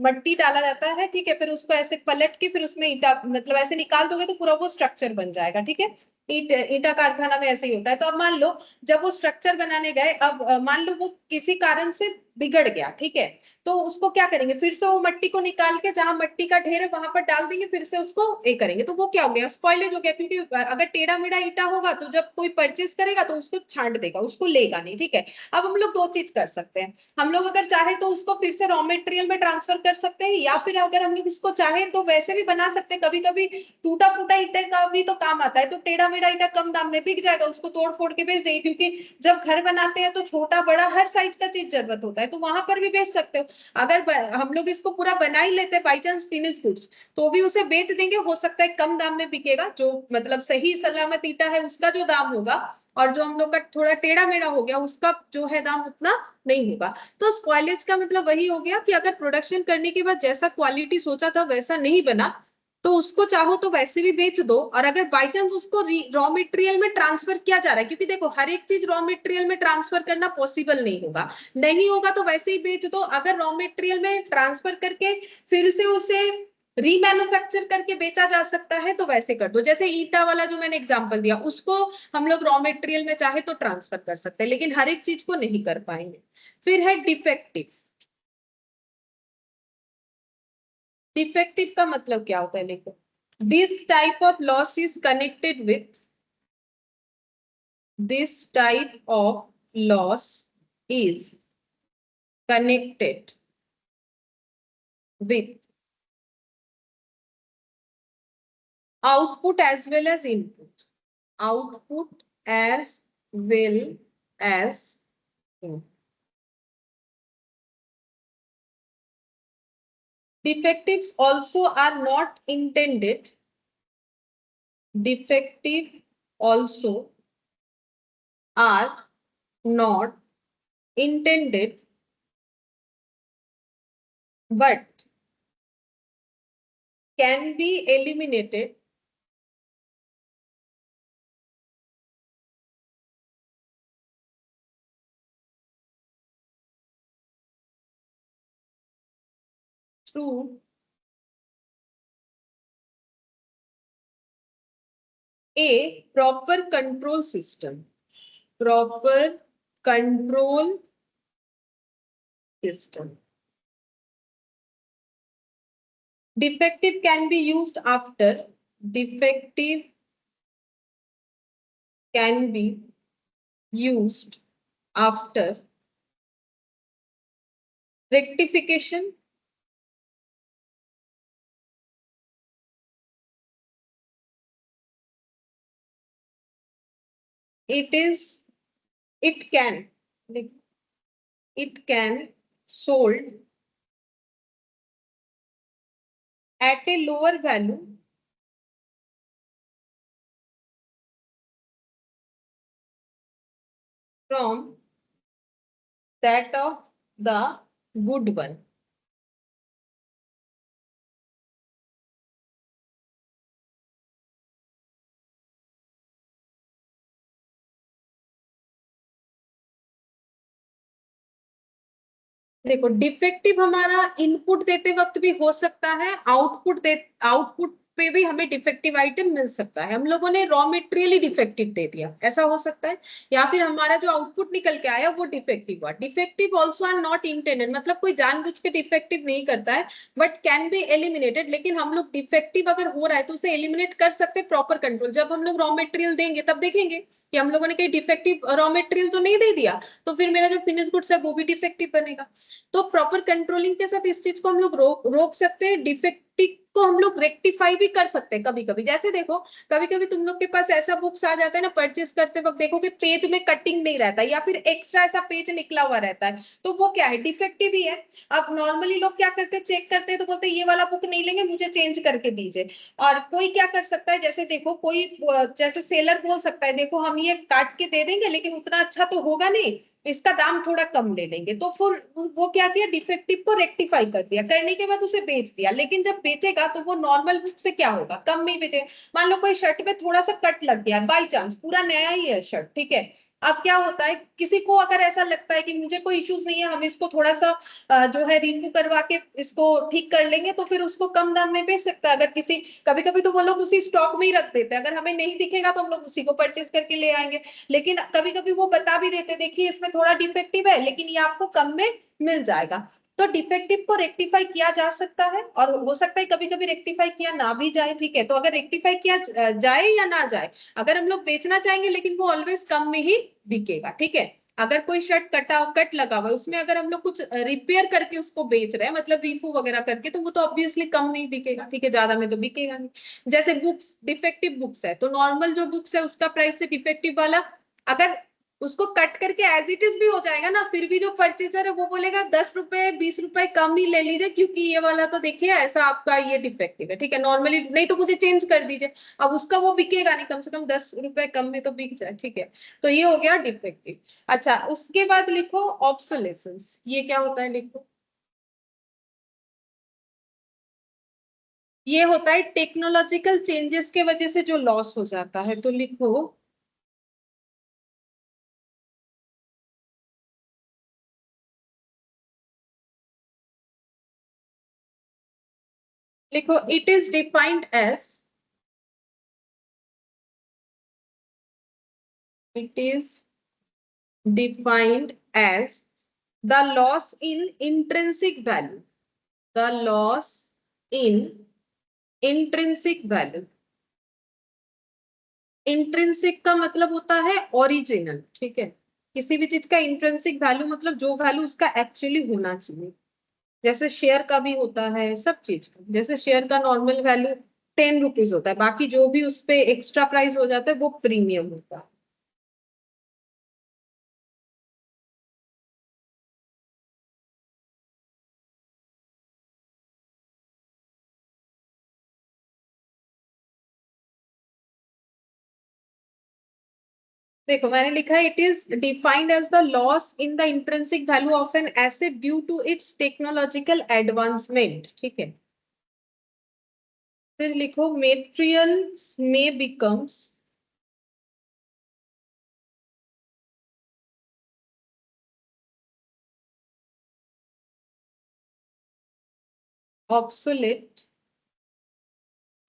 मट्टी डाला जाता है, ठीक है, फिर उसको ऐसे पलट के फिर उसमें ईटा, मतलब ऐसे निकाल दोगे तो पूरा वो स्ट्रक्चर बन जाएगा, ठीक है। ईटा कारखाना में ऐसे ही होता है। तो अब मान लो जब वो स्ट्रक्चर बनाने गए, अब मान लो वो किसी कारण से बिगड़ गया, ठीक है, तो उसको क्या करेंगे, फिर से वो मट्टी को निकाल के जहां मट्टी का ढेर है वहां पर डाल देंगे, फिर से उसको ये करेंगे, तो वो क्या हो गया, स्पॉइलेज हो गया, क्योंकि अगर टेढ़ा मेढ़ा ईटा होगा तो जब कोई परचेज करेगा तो उसको छांट देगा, उसको लेगा नहीं, ठीक है। अब हम लोग दो चीज कर सकते हैं, हम लोग अगर चाहे तो उसको फिर से रॉ मटेरियल में ट्रांसफर कर सकते हैं, या फिर अगर हम लोग इसको चाहे तो वैसे भी बना सकते हैं, कभी कभी टूटा फूटा ईटे का भी तो काम आता है, तो टेढ़ा मेढ़ा ईटा कम दाम में बिक जाएगा, उसको तोड़ फोड़ के बेच देंगे, क्योंकि जब घर बनाते हैं तो छोटा बड़ा हर साइज का चीज जरूरत होता है, तो वहां पर भी बेच सकते हो। अगर हम लोग इसको पूरा बना ही लेते हैं बाई चांस फिनिश गुड्स, तो भी उसे बेच देंगे, हो सकता है कम दाम में बिकेगा, जो मतलब सही सलामत ईटा है उसका जो दाम होगा, और जो हम लोग का थोड़ा टेढ़ा मेढ़ा हो गया उसका जो है दाम उतना नहीं होगा। तो स्पॉइलेज का मतलब वही हो गया कि अगर प्रोडक्शन करने के बाद जैसा क्वालिटी सोचा था वैसा नहीं बना, तो उसको चाहो तो वैसे भी बेच दो, और अगर बाई चांस उसको रॉ मटेरियल में ट्रांसफर किया जा रहा है, क्योंकि देखो हर एक चीज रॉ मटेरियल में ट्रांसफर करना पॉसिबल नहीं होगा तो वैसे ही बेच दो। अगर रॉ मटेरियल में ट्रांसफर करके फिर से उसे रीमैन्युफैक्चर करके बेचा जा सकता है तो वैसे कर दो। जैसे ईटा वाला जो मैंने एग्जांपल दिया, उसको हम लोग रॉ मटेरियल में चाहे तो ट्रांसफर कर सकते हैं, लेकिन हर एक चीज को नहीं कर पाएंगे। फिर है डिफेक्टिव। डिफेक्टिव का मतलब क्या होता है, देखो, this type of loss is connected with this type of loss is connected with output as well as input. Output as well as input. Defectives also are not intended. Defective also are not intended, but can be eliminated through a proper control system. Proper control system. Defective can be used after. Defective can be used after rectification, it can sold at a lower value from that of the good one. देखो, defective हमारा input देते वक्त भी हो सकता है, output पे भी हमें डिफेक्टिव आइटम मिल सकता है। हम लोगों ने रॉ मटेरियल ही डिफेक्टिव दे दिया, ऐसा हो सकता है, या फिर हमारा जो आउटपुट निकल के आया वो डिफेक्टिव हुआ। Defective also are not intended, मतलब कोई जानबूझ के डिफेक्टिव नहीं करता है, बट कैन बी एलिमिनेटेड। लेकिन हम लोग डिफेक्टिव अगर हो रहा है तो उसे एलिमिनेट कर सकते हैं प्रॉपर कंट्रोल। जब हम लोग रॉ मटेरियल देंगे तब देखेंगे कि हम लोगों ने कहीं डिफेक्टिव रॉ मटेरियल तो नहीं दे दिया, तो फिर मेरा जो फिनिश गुड्स है वो भी डिफेक्टिव बनेगा। तो प्रॉपर कंट्रोलिंग के साथ इस चीज को हम लोग रोक सकते हैं। डिफेक्टिव को हम लोग रेक्टिफाई भी कर सकते हैं कभी कभी। जैसे देखो, कभी कभी तुम लोग के पास ऐसा बुक्स आ जाता है ना, परचेस करते वक्त देखो कि पेज में कटिंग नहीं रहता, या फिर एक्स्ट्रा ऐसा पेज निकला हुआ रहता है, तो वो क्या है, डिफेक्टिव ही है। अब नॉर्मली लोग क्या करते हैं, चेक करते हैं तो बोलते हैं ये वाला बुक नहीं लेंगे, मुझे चेंज करके दीजिए। और कोई क्या कर सकता है, जैसे देखो कोई जैसे सेलर बोल सकता है, देखो हम ये काट के दे देंगे लेकिन उतना अच्छा तो होगा नहीं, इसका दाम थोड़ा कम ले लेंगे। तो फिर वो क्या किया, डिफेक्टिव को रेक्टिफाई कर दिया, करने के बाद उसे बेच दिया। लेकिन जब बेचेगा तो वो नॉर्मल बुक से क्या होगा, कम में ही बेचेगा। मान लो कोई शर्ट में थोड़ा सा कट लग गया बाई चांस, पूरा नया ही है शर्ट, ठीक है। अब क्या होता है, किसी को अगर ऐसा लगता है कि मुझे कोई इश्यूज नहीं है, हम इसको थोड़ा सा जो है रिमूव करवा के इसको ठीक कर लेंगे, तो फिर उसको कम दाम में बेच सकता है। अगर किसी, कभी कभी तो वो लोग उसी स्टॉक में ही रख देते हैं, अगर हमें नहीं दिखेगा तो हम लोग उसी को परचेज करके ले आएंगे। लेकिन कभी कभी वो बता भी देते, देखिए इसमें थोड़ा डिफेक्टिव है लेकिन ये आपको कम में मिल जाएगा। तो डिफेक्टिव को रेक्टिफाई किया जा सकता है, और हो सकता है कभी कभी रेक्टिफाई किया ना भी जाए, ठीक है। तो अगर रेक्टिफाई किया जाए या ना जाए, अगर हम लोग बेचना चाहेंगे लेकिन वो ऑलवेज कम में ही बिकेगा, ठीक है। अगर कोई शर्ट कट लगा हुआ है, उसमें अगर हम लोग कुछ रिपेयर करके उसको बेच रहे हैं, मतलब रीफू वगैरह करके, तो वो तो ऑब्वियसली कम में ही बिकेगा, ठीक है, ज्यादा में तो बिकेगा नहीं। जैसे बुक्स, डिफेक्टिव बुक्स है तो नॉर्मल जो बुक्स है उसका प्राइस से डिफेक्टिव वाला अगर उसको कट करके एज इट इज भी हो जाएगा ना, फिर भी जो परचेजर है वो बोलेगा 10 रुपए 20 रुपए कम ही ले लीजिए, क्योंकि ये वाला तो देखिए ऐसा आपका ये डिफेक्टिव है, ठीक है, नॉर्मली नहीं तो मुझे चेंज कर दीजिए। अब उसका वो बिकेगा नहीं, कम से कम 10 रुपए कम में तो बिक जाए, ठीक है। तो ये हो गया डिफेक्टिव। अच्छा, उसके बाद लिखो ऑब्सोलेसेंस। ये क्या होता है, लिखो। ये होता है टेक्नोलॉजिकल चेंजेस के वजह से जो लॉस हो जाता है। तो लिखो लिखो it is defined as, it is defined as the loss in intrinsic value, the loss in intrinsic value। Intrinsic का मतलब होता है ओरिजिनल, ठीक है। किसी भी चीज का इंट्रिंसिक वैल्यू मतलब जो वैल्यू उसका एक्चुअली होना चाहिए। जैसे शेयर का भी होता है, सब चीज का। जैसे शेयर का नॉर्मल वैल्यू 10 रुपीज होता है, बाकी जो भी उस पे एक्स्ट्रा प्राइस हो जाता है वो प्रीमियम होता है। देखो मैंने लिखा है it is defined as the loss in the intrinsic value of an asset due to its technological advancement, ठीक है। फिर लिखो मेटेरियल्स में becomes obsolete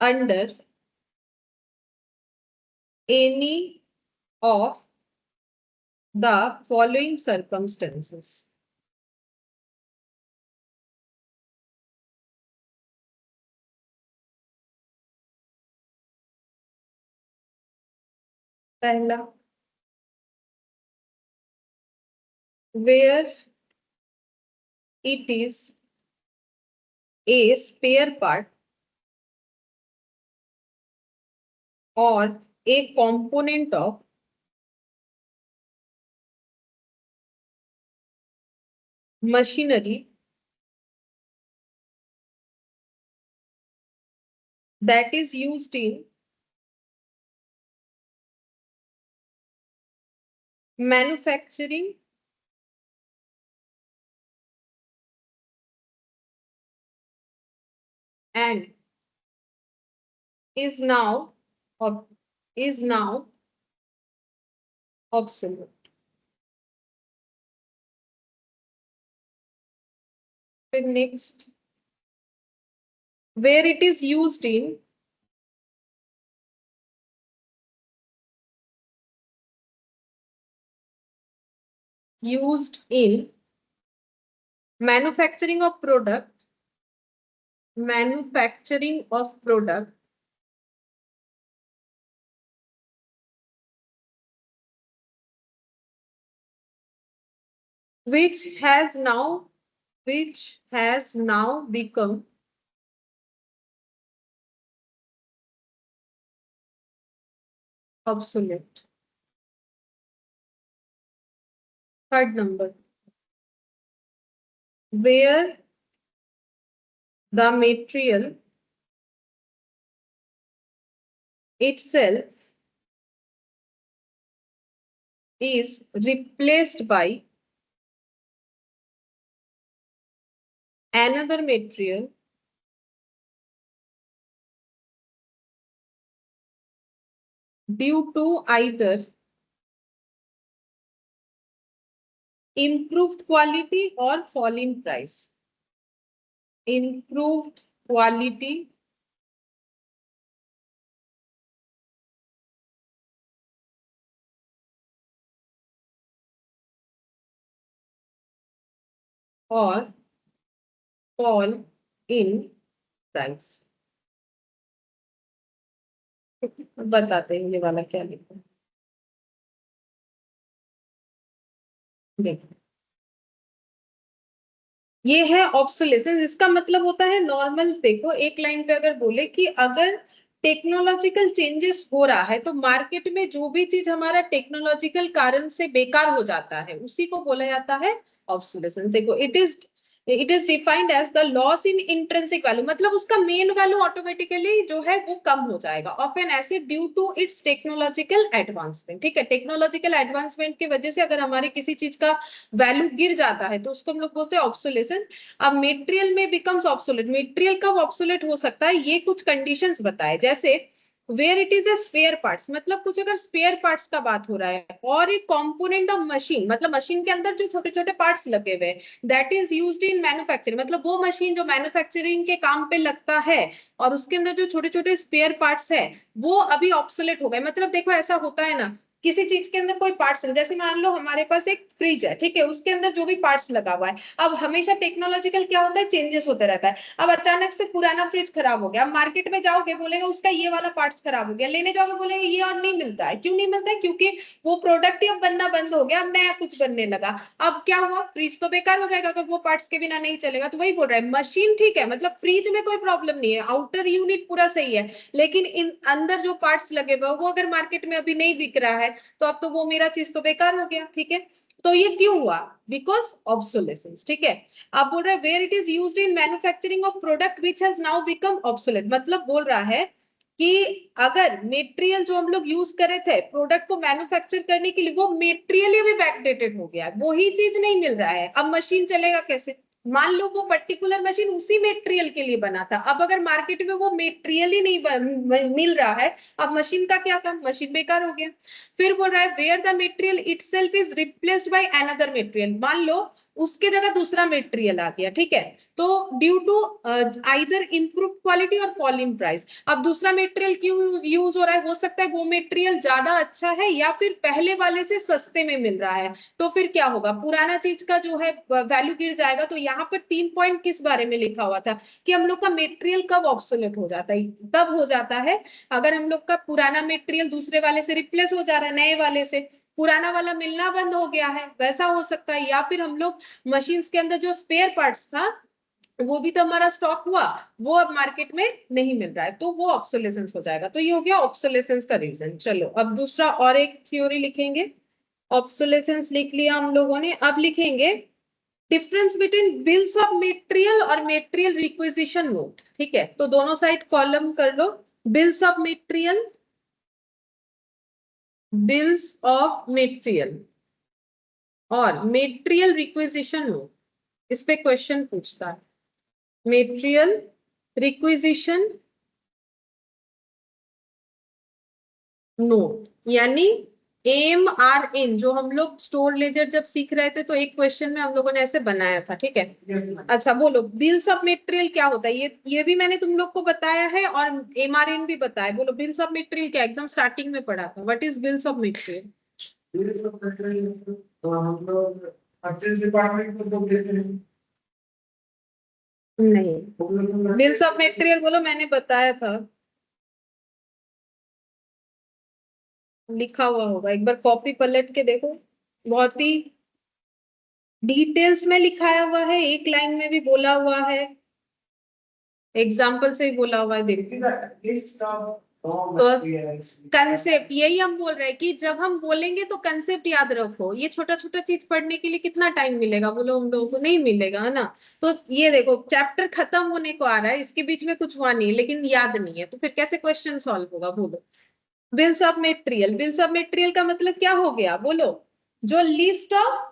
under any of the following circumstances। पहला, where it is a spare part or a component of machinery that is used in manufacturing and is now obsolete। Then next, where it is used in manufacturing of product which has now become obsolete। Third number, where the material itself is replaced by another material due to either improved quality or fall in price। Improved quality or fall in price। बताते हैं ये वाला क्या लिखा है। देखो ये है ऑब्सोलेसेंस, इसका मतलब होता है नॉर्मल। देखो एक लाइन पे अगर बोले कि अगर टेक्नोलॉजिकल चेंजेस हो रहा है तो मार्केट में जो भी चीज हमारा टेक्नोलॉजिकल कारण से बेकार हो जाता है उसी को बोला जाता है ऑब्सोलेसेंस। देखो it is it is defined as the loss in intrinsic value, मतलब उसका मेन वैल्यू ऑटोमेटिकली जो है वो कम हो जाएगा of an asset due to its technological advancement. ठीक है, टेक्नोलॉजिकल एडवांसमेंट की वजह से अगर हमारे किसी चीज का वैल्यू गिर जाता है तो उसको हम लोग बोलते हैं ऑब्सोलेसेंस। अब मेटेरियल में बिकम्स ऑब्सोलेट, मेटेरियल कब ऑब्सोलेट हो सकता है, ये कुछ कंडीशंस बताए, जैसे where it is a spare parts, मतलब कुछ अगर स्पेयर पार्ट्स का बात हो रहा है, और एक कंपोनेंट ऑफ मशीन, मतलब मशीन के अंदर जो छोटे छोटे पार्ट्स लगे हुए हैं, that is used in manufacturing, मतलब वो मशीन जो मैन्युफैक्चरिंग के काम पे लगता है और उसके अंदर जो छोटे छोटे स्पेयर पार्ट्स है वो अभी ऑब्सोलेट हो गए। मतलब देखो ऐसा होता है ना, किसी चीज के अंदर कोई पार्ट्स, जैसे मान लो हमारे पास एक फ्रिज है, ठीक है, उसके अंदर जो भी पार्ट्स लगा हुआ है, अब हमेशा टेक्नोलॉजिकल क्या होता है, चेंजेस होते रहता है। अब अचानक से पुराना फ्रिज खराब हो गया, मार्केट में जाओगे बोलेगा उसका ये वाला पार्ट्स खराब हो गया, लेने जाओगे बोलेगा ये और नहीं मिलता है। क्यों नहीं मिलता है? क्योंकि वो प्रोडक्ट ही अब बनना बंद हो गया, अब नया कुछ बनने लगा। अब क्या हुआ, फ्रिज तो बेकार हो जाएगा अगर वो पार्ट्स के बिना नहीं चलेगा। तो वही बोल रहा है, मशीन ठीक है, मतलब फ्रिज में कोई प्रॉब्लम नहीं है, आउटर यूनिट पूरा सही है, लेकिन इन अंदर जो पार्ट्स लगे हुए वो अगर मार्केट में अभी नहीं बिक रहा है तो अब तो वो मेरा चीज तो बेकार हो गया। ठीक है, तो ये क्यों हुआ, बिकॉज ऑब्सोलेसेंस। ठीक है, अब बोल रहा है where it is used in manufacturing of product which has now become obsolete, मतलब बोल रहा है कि अगर मेटेरियल जो हम लोग यूज करे थे प्रोडक्ट को मैन्युफैक्चर करने के लिए, वो मेटेरियल ही भी बैकडेटेड हो गया है, वही चीज नहीं मिल रहा है। अब मशीन चलेगा कैसे, मान लो वो पर्टिकुलर मशीन उसी मेटेरियल के लिए बना था, अब अगर मार्केट में वो मेटेरियल ही नहीं मिल रहा है, अब मशीन का क्या काम, मशीन बेकार हो गया। फिर बोल रहा है where the material itself is replaced by another material, मान लो उसके जगह दूसरा मेटेरियल आ गया, ठीक है, तो due to either improve quality or fall in price. अब दूसरा मेटेरियल क्यों यूज हो रहा है, हो सकता है वो मेटेरियल ज्यादा अच्छा है या फिर पहले वाले से सस्ते में मिल रहा है, तो फिर क्या होगा, पुराना चीज का जो है वैल्यू गिर जाएगा। तो यहाँ पर 3 पॉइंट किस बारे में लिखा हुआ था कि हम लोग का मेटेरियल कब ऑब्सोलेट हो जाता है, तब हो जाता है अगर हम लोग का पुराना मेटेरियल दूसरे वाले से रिप्लेस हो जा रहा है नए वाले से, पुराना वाला मिलना बंद हो गया है, वैसा हो सकता है, या फिर हम लोग मशीन्स के अंदर जो स्पेयर पार्ट्स था वो भी तो हमारा स्टॉक हुआ, वो अब मार्केट में नहीं मिल रहा है, तो वो ऑब्सोलेसेंस हो जाएगा। तो ये हो गया ऑब्सोलेसेंस का रीजन। चलो अब दूसरा और एक थ्योरी लिखेंगे, ऑब्सोलेसेंस लिख लिया हम लोगों ने, अब लिखेंगे difference between bills of material और मटेरियल रिक्विजिशन नोट। ठीक है, तो दोनों साइड कॉलम कर लो, bills of material, bills of material और मटेरियल रिक्विजिशन नोट, इस पे क्वेश्चन पूछता है, मटेरियल रिक्विजिशन नोट, यानी MRN, जो हम लोग स्टोर लेजर जब सीख रहे थे तो एक क्वेश्चन में हम लोगों ने ऐसे बनाया था। ठीक है, अच्छा बोलो बिल्स ऑफ मटेरियल क्या होता है, ये भी मैंने तुम लोग को बताया है और MRN भी बताया। बोलो बिल्स ऑफ मटेरियल क्या, एकदम स्टार्टिंग में पढ़ा था, what is bills of material. तो हम लोग परचेज डिपार्टमेंट को तो देते हैं, नहीं, बिल्स ऑफ मटेरियल बोलो, मैंने बताया था, लिखा हुआ होगा, एक बार कॉपी पलट के देखो, बहुत ही डिटेल्स में लिखाया हुआ है, एक लाइन में भी बोला हुआ है, एग्जाम्पल से ही बोला हुआ है, देखो कंसेप्ट, यही हम बोल रहे हैं कि जब हम बोलेंगे तो कंसेप्ट याद रखो। ये छोटा छोटा चीज पढ़ने के लिए कितना टाइम मिलेगा बोलो, हम लोगों को नहीं मिलेगा, है ना। तो ये देखो चैप्टर खत्म होने को आ रहा है, इसके बीच में कुछ हुआ नहीं लेकिन याद नहीं है, तो फिर कैसे क्वेश्चन सॉल्व होगा बोलो। Bills of material, bills of material का मतलब क्या हो गया बोलो, जो लिस्ट ऑफ,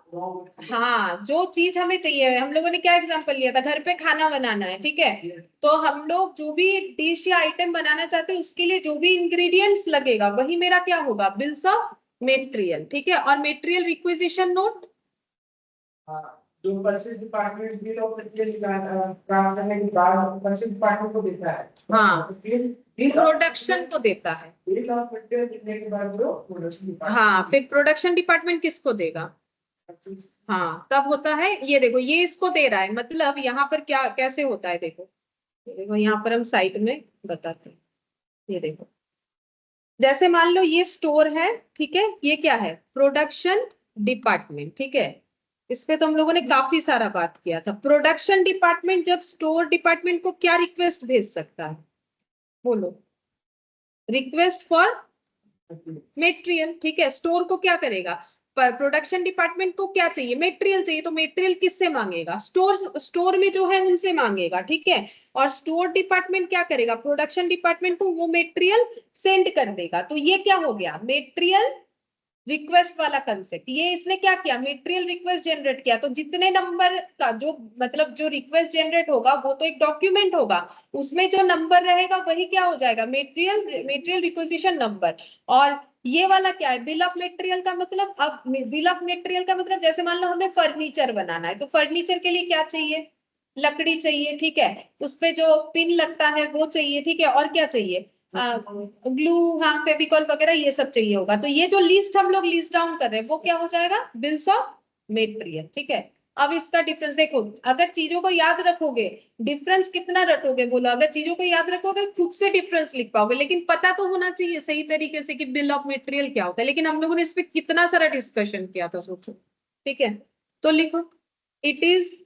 हाँ जो चीज हमें चाहिए, हम लोगों ने क्या एग्जांपल लिया था, घर पे खाना बनाना है, ठीक है, तो हम लोग जो भी डिश या आइटम बनाना चाहते हैं उसके लिए जो भी इंग्रेडिएंट्स लगेगा वही मेरा क्या होगा, बिल्स ऑफ मटेरियल। ठीक है, और मटेरियल रिक्विजिशन नोट, जो purchase department bill of material प्राप्त करने के बाद परचेज डिपार्टमेंट को देता है, हाँ बिल प्रोडक्शन को देता है, बिल ऑफ मटेरियल देने के बाद जो प्रोडक्शन डिपार्टमेंट, हाँ फिर प्रोडक्शन डिपार्टमेंट किसको देगा, हाँ तब होता है। ये देखो ये इसको दे रहा है, मतलब यहाँ पर क्या कैसे होता है, देखो देखो यहाँ पर हम साइड में बताते हैं, ये देखो जैसे मान लो ये स्टोर है, ठीक है, ये क्या है, प्रोडक्शन डिपार्टमेंट। ठीक है, इस पे तो हम लोगों ने काफी सारा बात किया था। प्रोडक्शन डिपार्टमेंट जब स्टोर डिपार्टमेंट को क्या रिक्वेस्ट भेज सकता है बोलो, रिक्वेस्ट फॉर मटेरियल। ठीक है, स्टोर को क्या करेगा, प्रोडक्शन डिपार्टमेंट को क्या चाहिए, मटेरियल चाहिए, तो मटेरियल किससे मांगेगा, स्टोर में जो है उनसे मांगेगा, ठीक है। और स्टोर डिपार्टमेंट क्या करेगा, प्रोडक्शन डिपार्टमेंट को वो मटेरियल सेंड कर देगा। तो ये क्या हो गया, मटेरियल रिक्वेस्ट वाला कंसेप्ट। ये इसने क्या किया, मटेरियल रिक्वेस्ट जनरेट किया। तो जितने नंबर का जो मतलब जो रिक्वेस्ट जनरेट होगा वो तो एक डॉक्यूमेंट होगा, उसमें जो नंबर रहेगा वही क्या हो जाएगा, मटेरियल रिक्वेजिशन नंबर। और ये वाला क्या है, बिल ऑफ मटेरियल का मतलब, अब बिल ऑफ मटेरियल का मतलब जैसे मान लो हमें फर्नीचर बनाना है, तो फर्नीचर के लिए क्या चाहिए, लकड़ी चाहिए, ठीक है। उस पे जो पिन लगता है वो चाहिए, ठीक है। और क्या चाहिए, ग्लू, हाँ फेविकॉल वगैरह ये सब चाहिए होगा। तो ये जो लिस्ट हम लोग लिस्ट डाउन कर रहे हैं वो क्या हो जाएगा, बिल्स ऑफ मटेरियल, ठीक है। अब इसका डिफरेंस देखो, अगर चीजों को याद रखोगे, डिफरेंस कितना रखोगे बोलो, अगर चीजों को याद रखोगे खुद से डिफरेंस लिख पाओगे, लेकिन पता तो होना चाहिए सही तरीके से कि बिल ऑफ मटेरियल क्या होता है। लेकिन हम लोगों ने इस पे कितना सारा डिस्कशन किया था, सोचो, ठीक है। तो लिखो, इट इज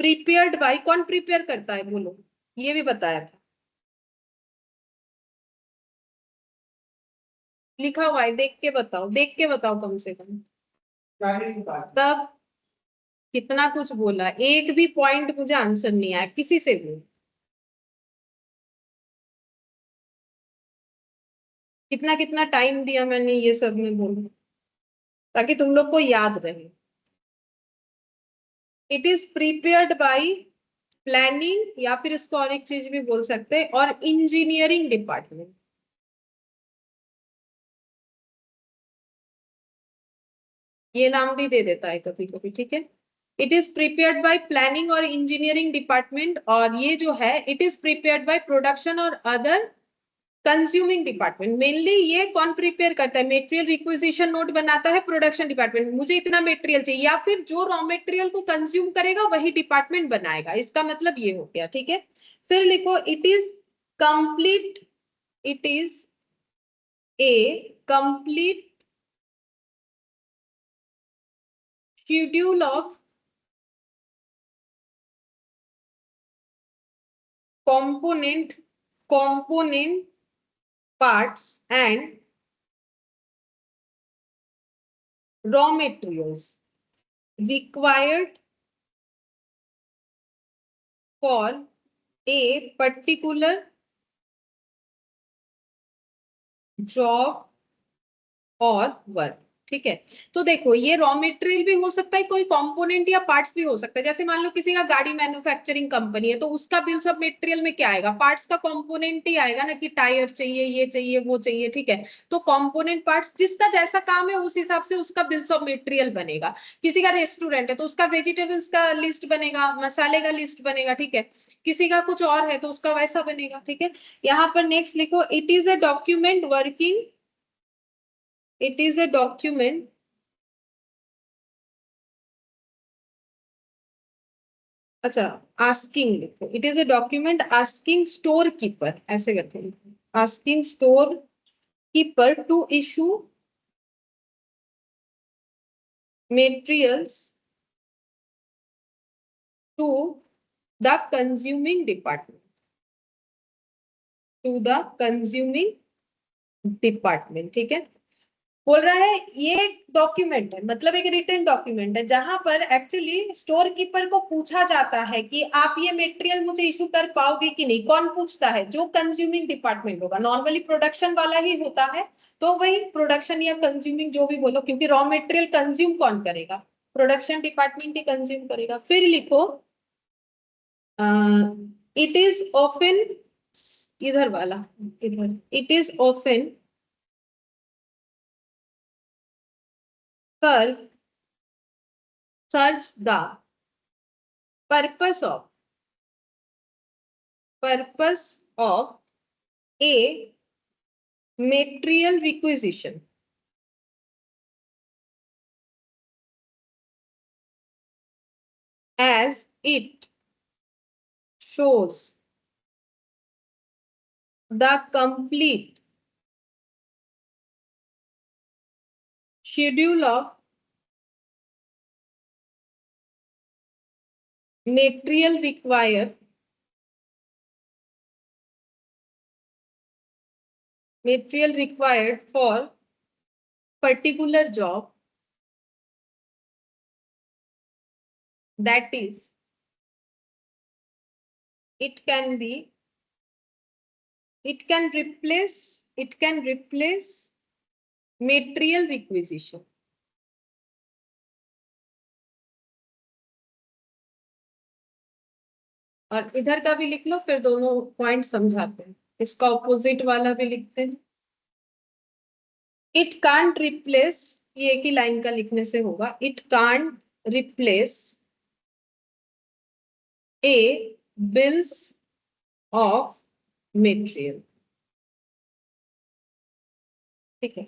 प्रिपेयर्ड बाय, कौन प्रिपेयर करता है बोलो, ये भी बताया था, लिखा हुआ है, देख के बताओ, देख के बताओ कम से कम। तब कितना कुछ बोला, एक भी पॉइंट मुझे आंसर नहीं आया किसी से भी। कितना कितना टाइम दिया मैंने ये सब में बोलूं, ताकि तुम लोग को याद रहे। It is prepared by planning, या फिर इसको और एक चीज भी बोल सकते हैं, और इंजीनियरिंग डिपार्टमेंट। ये नाम भी दे देता है कभी कभी, ठीक है। It is prepared by planning और इंजीनियरिंग डिपार्टमेंट, और ये जो है it is prepared by production और अदर कंज्यूमिंग डिपार्टमेंट। मेनली ये कौन प्रिपेयर करता है, मटेरियल रिक्विजिशन नोट बनाता है प्रोडक्शन डिपार्टमेंट, मुझे इतना मटेरियल चाहिए, या फिर जो रॉ मटेरियल को कंज्यूम करेगा वही डिपार्टमेंट बनाएगा, इसका मतलब ये हो गया, ठीक है। फिर लिखो, it is complete, it is A complete schedule of component parts and raw materials required for a particular job और वर्क, ठीक है। तो देखो, ये रॉ मटेरियल भी हो सकता है, कोई कंपोनेंट या पार्ट्स भी हो सकता है। जैसे मान लो किसी का गाड़ी मैन्युफैक्चरिंग कंपनी है, तो उसका बिल्स ऑफ मटेरियल में क्या आएगा, पार्ट्स का कंपोनेंट ही आएगा ना, कि टायर चाहिए, ये चाहिए, वो चाहिए, ठीक है। तो कंपोनेंट पार्ट्स, जिसका जैसा काम है उस हिसाब से उसका बिल्स ऑफ मटेरियल बनेगा। किसी का रेस्टोरेंट है तो उसका वेजिटेबल्स का लिस्ट बनेगा, मसाले का लिस्ट बनेगा, ठीक है। किसी का कुछ और है तो उसका वैसा बनेगा, ठीक है। यहाँ पर नेक्स्ट लिखो, it is a document working, it is a document अच्छा, आस्किंग लिखो, it is a document asking store keeper, ऐसे करते हैं, asking store keeper to issue materials to the consuming department, to the consuming department, ठीक है। बोल रहा है ये एक डॉक्यूमेंट है, मतलब एक रिटन डॉक्यूमेंट है, जहां पर एक्चुअली स्टोर कीपर को पूछा जाता है कि आप ये मटेरियल मुझे इशू कर पाओगे कि नहीं। कौन पूछता है, जो कंज्यूमिंग डिपार्टमेंट होगा, नॉर्मली प्रोडक्शन वाला ही होता है, तो वही प्रोडक्शन या कंज्यूमिंग जो भी बोलो, क्योंकि रॉ मटेरियल कंज्यूम कौन करेगा, प्रोडक्शन डिपार्टमेंट ही कंज्यूम करेगा। फिर लिखो, इट इज ऑफन, इधर वाला, इधर, इट इज ऑफन कर serves the purpose of a material requisition as it shows the complete schedule of material required for particular job that is it can replace material requisition. और इधर का भी लिख लो, फिर दोनों पॉइंट समझाते हैं। इसका ऑपोजिट वाला भी लिखते हैं। इट कांट रिप्लेस, ये एक ही लाइन का लिखने से होगा, it can't replace A bills of material. ठीक है,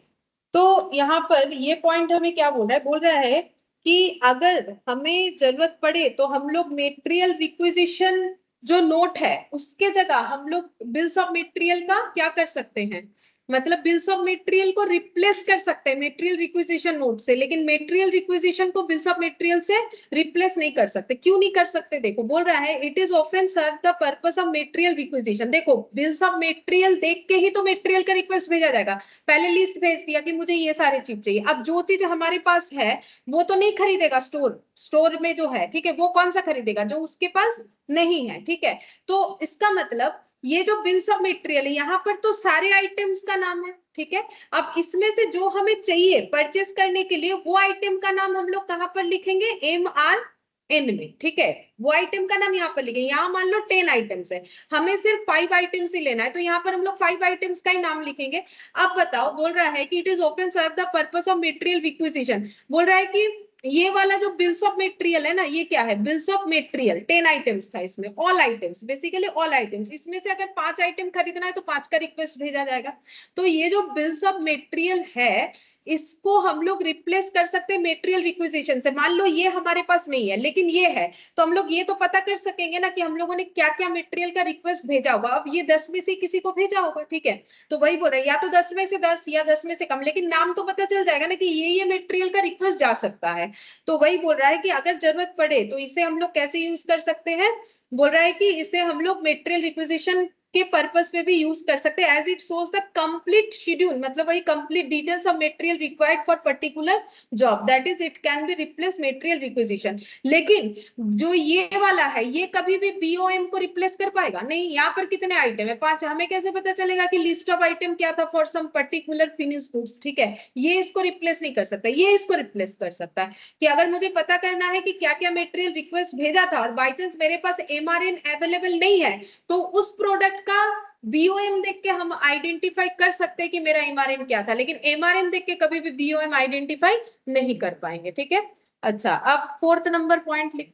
तो यहाँ पर ये पॉइंट हमें क्या बोल रहा है कि अगर हमें जरूरत पड़े तो हम लोग मेटेरियल रिक्विजिशन जो नोट है उसके जगह हम लोग बिल्स ऑफ मटेरियल का क्या कर सकते हैं, मतलब बिल्स ऑफ मटेरियल को रिप्लेस कर सकते हैं मेटेरियल रिक्विजिशन नोट से, लेकिन मेटेरियल रिक्विजिशन को बिल्स ऑफ मटेरियल से रिप्लेस नहीं कर सकते। क्यों नहीं कर सकते? देखो बोल रहा है it is often serve the purpose of material requisition. देखो बिल्स ऑफ मटेरियल देख के ही तो मेटेरियल का रिक्वेस्ट भेजा जाएगा। पहले लिस्ट भेज दिया कि मुझे ये सारी चीज चाहिए, अब जो चीज हमारे पास है वो तो नहीं खरीदेगा स्टोर में जो है, ठीक है, वो कौन सा खरीदेगा? जो उसके पास नहीं है। ठीक है, तो इसका मतलब ये जो बिल्स ऑफ मटेरियल है यहाँ पर तो सारे आइटम्स का नाम है। ठीक है, अब इसमें से जो हमें चाहिए परचेस करने के लिए वो आइटम का नाम हम लोग कहां पर लिखेंगे? MRN में। ठीक है, वो आइटम का नाम यहाँ पर लिखेंगे। यहाँ मान लो 10 आइटम्स है, हमें सिर्फ 5 आइटम्स ही लेना है, तो यहाँ पर हम लोग 5 आइटम्स का ही नाम लिखेंगे। अब बताओ, बोल रहा है कि it is often serve the purpose of material requisition. बोल रहा है कि ये वाला जो बिल्स ऑफ मटेरियल है ना, ये क्या है? बिल्स ऑफ मटेरियल 10 आइटम्स था इसमें, all items, basically all items. इसमें से अगर 5 आइटम खरीदना है तो 5 का रिक्वेस्ट भेजा जाएगा। तो ये जो बिल्स ऑफ मटेरियल है इसको हम लोग रिप्लेस कर सकते हैं मेटेरियल रिक्विजिशन से। मान लो ये हमारे पास नहीं है लेकिन ये है, तो हम लोग ये तो पता कर सकेंगे ना कि हम लोगों ने क्या क्या मटेरियल का रिक्वेस्ट भेजा होगा। अब ये 10 में से किसी को भेजा होगा, ठीक है, तो वही बोल रहे हैं या तो 10 में से 10 या 10 में से कम, लेकिन नाम तो पता चल जाएगा ना कि ये मटेरियल का रिक्वेस्ट जा सकता है। तो वही बोल रहा है कि अगर जरूरत पड़े तो इसे हम लोग कैसे यूज कर सकते हैं? बोल रहा है कि इसे हम लोग मेटेरियल रिक्विजिशन के पर्पस पे भी यूज कर सकते हैं, as it shows the complete schedule, मतलब वही complete details of material required for particular job, that is it can be replace material requisition. लेकिन जो ये वाला है ये कभी भी बीओएम को रिप्लेस कर पाएगा नहीं। यहाँ पर कितने आइटम है? 5। हमें कैसे पता चलेगा कि लिस्ट ऑफ आइटम क्या था for some particular finish goods? ठीक है, ये इसको रिप्लेस नहीं कर सकता, ये इसको रिप्लेस कर सकता है। कि अगर मुझे पता करना है कि क्या क्या मटेरियल रिक्वेस्ट भेजा था और बाई चांस मेरे पास MRN अवेलेबल नहीं है, तो उस प्रोडक्ट का बीओएम देख के हम आइडेंटिफाई कर सकते हैं कि मेरा MRN क्या था, लेकिन MRN देख के कभी भी बीओएम आइडेंटिफाई नहीं कर पाएंगे। ठीक है, अच्छा, अब 4th नंबर पॉइंट लिखो।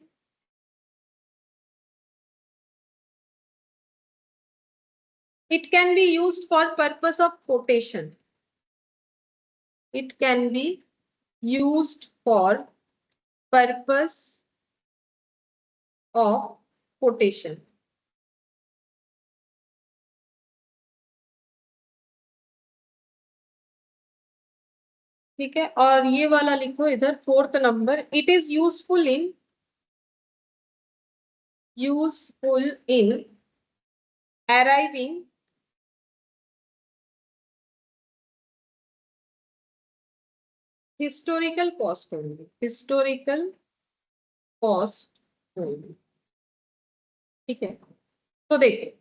It can be used for purpose of quotation. It can be used for purpose of quotation. ठीक है, और ये वाला लिखो इधर 4th number, it is useful in arriving historical cost only, historical cost only। ठीक है, तो देखिए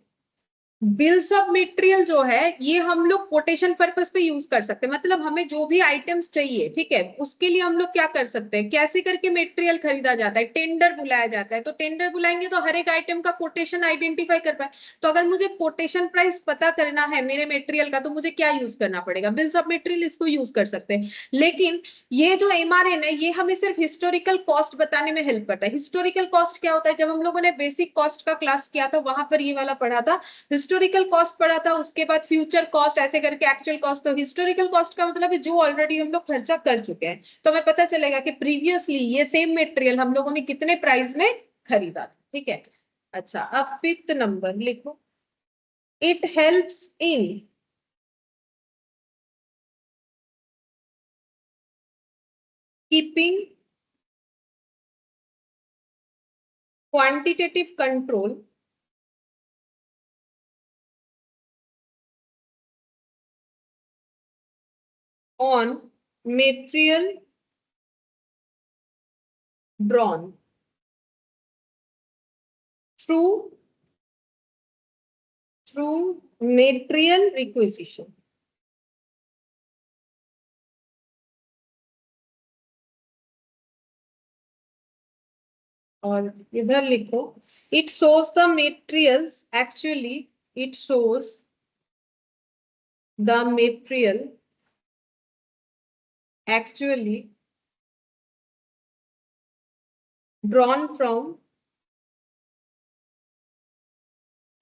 बिल्स ऑफ मटेरियल जो है ये हम लोग कोटेशन पर्पस पे यूज कर सकते हैं, मतलब हमें जो भी आइटम्स चाहिए, ठीक है, उसके लिए हम लोग क्या कर सकते हैं, कैसे करके मटेरियल खरीदा जाता है, टेंडर बुलाया जाता है। तो टेंडर बुलाएंगे तो हर एक आइटम का कोटेशन आइडेंटिफाई कर पाए। तो अगर मुझे कोटेशन प्राइस पता करना है मेरे मटेरियल का, तो मुझे क्या यूज करना पड़ेगा? बिल्स ऑफ मटेरियल, इसको यूज कर सकते हैं। लेकिन ये जो MRN है ये हमें सिर्फ हिस्टोरिकल कॉस्ट बताने में हेल्प करता है। हिस्टोरिकल कॉस्ट क्या होता है? जब हम लोगों ने बेसिक कॉस्ट का क्लास किया था वहां पर ये वाला पढ़ा था, हिस्टोरिकल कॉस्ट पढ़ा था, उसके बाद फ्यूचर कॉस्ट, ऐसे करके एक्चुअल कॉस्ट। तो हिस्टोरिकल कॉस्ट का मतलब है जो ऑलरेडी हम लोग खर्चा कर चुके हैं, तो हमें पता चलेगा कि प्रीवियसली ये सेम मटेरियल हम लोगों ने कितने प्राइस में खरीदा था। ठीक है, अच्छा, अब 5th नंबर लिखो, it helps in keeping quantitative control on material drawn through material requisition. और इधर लिखो it shows the materials actually it shows the material actually drawn from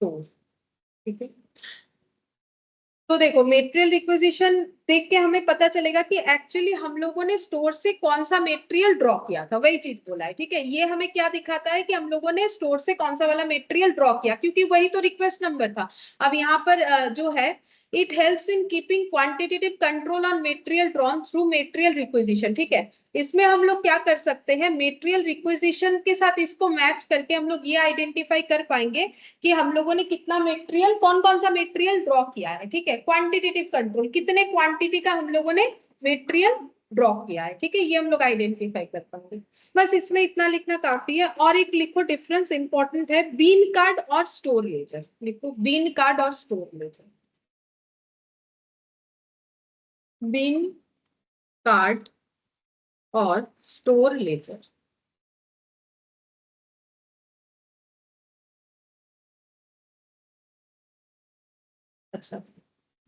source. ठीक है, तो देखो मेटेरियल रिक्विजिशन देख के हमें पता चलेगा कि एक्चुअली हम लोगों ने स्टोर से कौन सा मेटेरियल ड्रॉ किया था, वही चीज बोला है। ठीक है, ये हमें क्या दिखाता है कि हम लोगों ने स्टोर से कौन सा वाला मेटेरियल ड्रॉ किया, क्योंकि वही तो रिक्वेस्ट नंबर था। अब यहाँ पर जो है it helps in keeping quantitative control on material drawn through material requisition. ठीक है, इसमें हम लोग क्या कर सकते हैं, मेटेरियल रिक्विजिशन के साथ इसको मैच करके हम लोग ये आइडेंटिफाई कर पाएंगे कि हम लोगों ने कितना मेटेरियल, कौन कौन सा मेटेरियल ड्रॉ किया है। ठीक है, क्वांटिटेटिव कंट्रोल, कितने क्वांटिटी का हम लोगों ने मेटेरियल ड्रॉ किया है। ठीक है, ये हम लोग आइडेंटिफाई कर पाएंगे। बस इसमें इतना लिखना काफी है। और एक लिखो डिफरेंस इंपॉर्टेंट है, बीन कार्ड और स्टोर लेजर। लिखो बीन कार्ड और स्टोर लेजर। बीन कार्ड और स्टोर लेजर। अच्छा,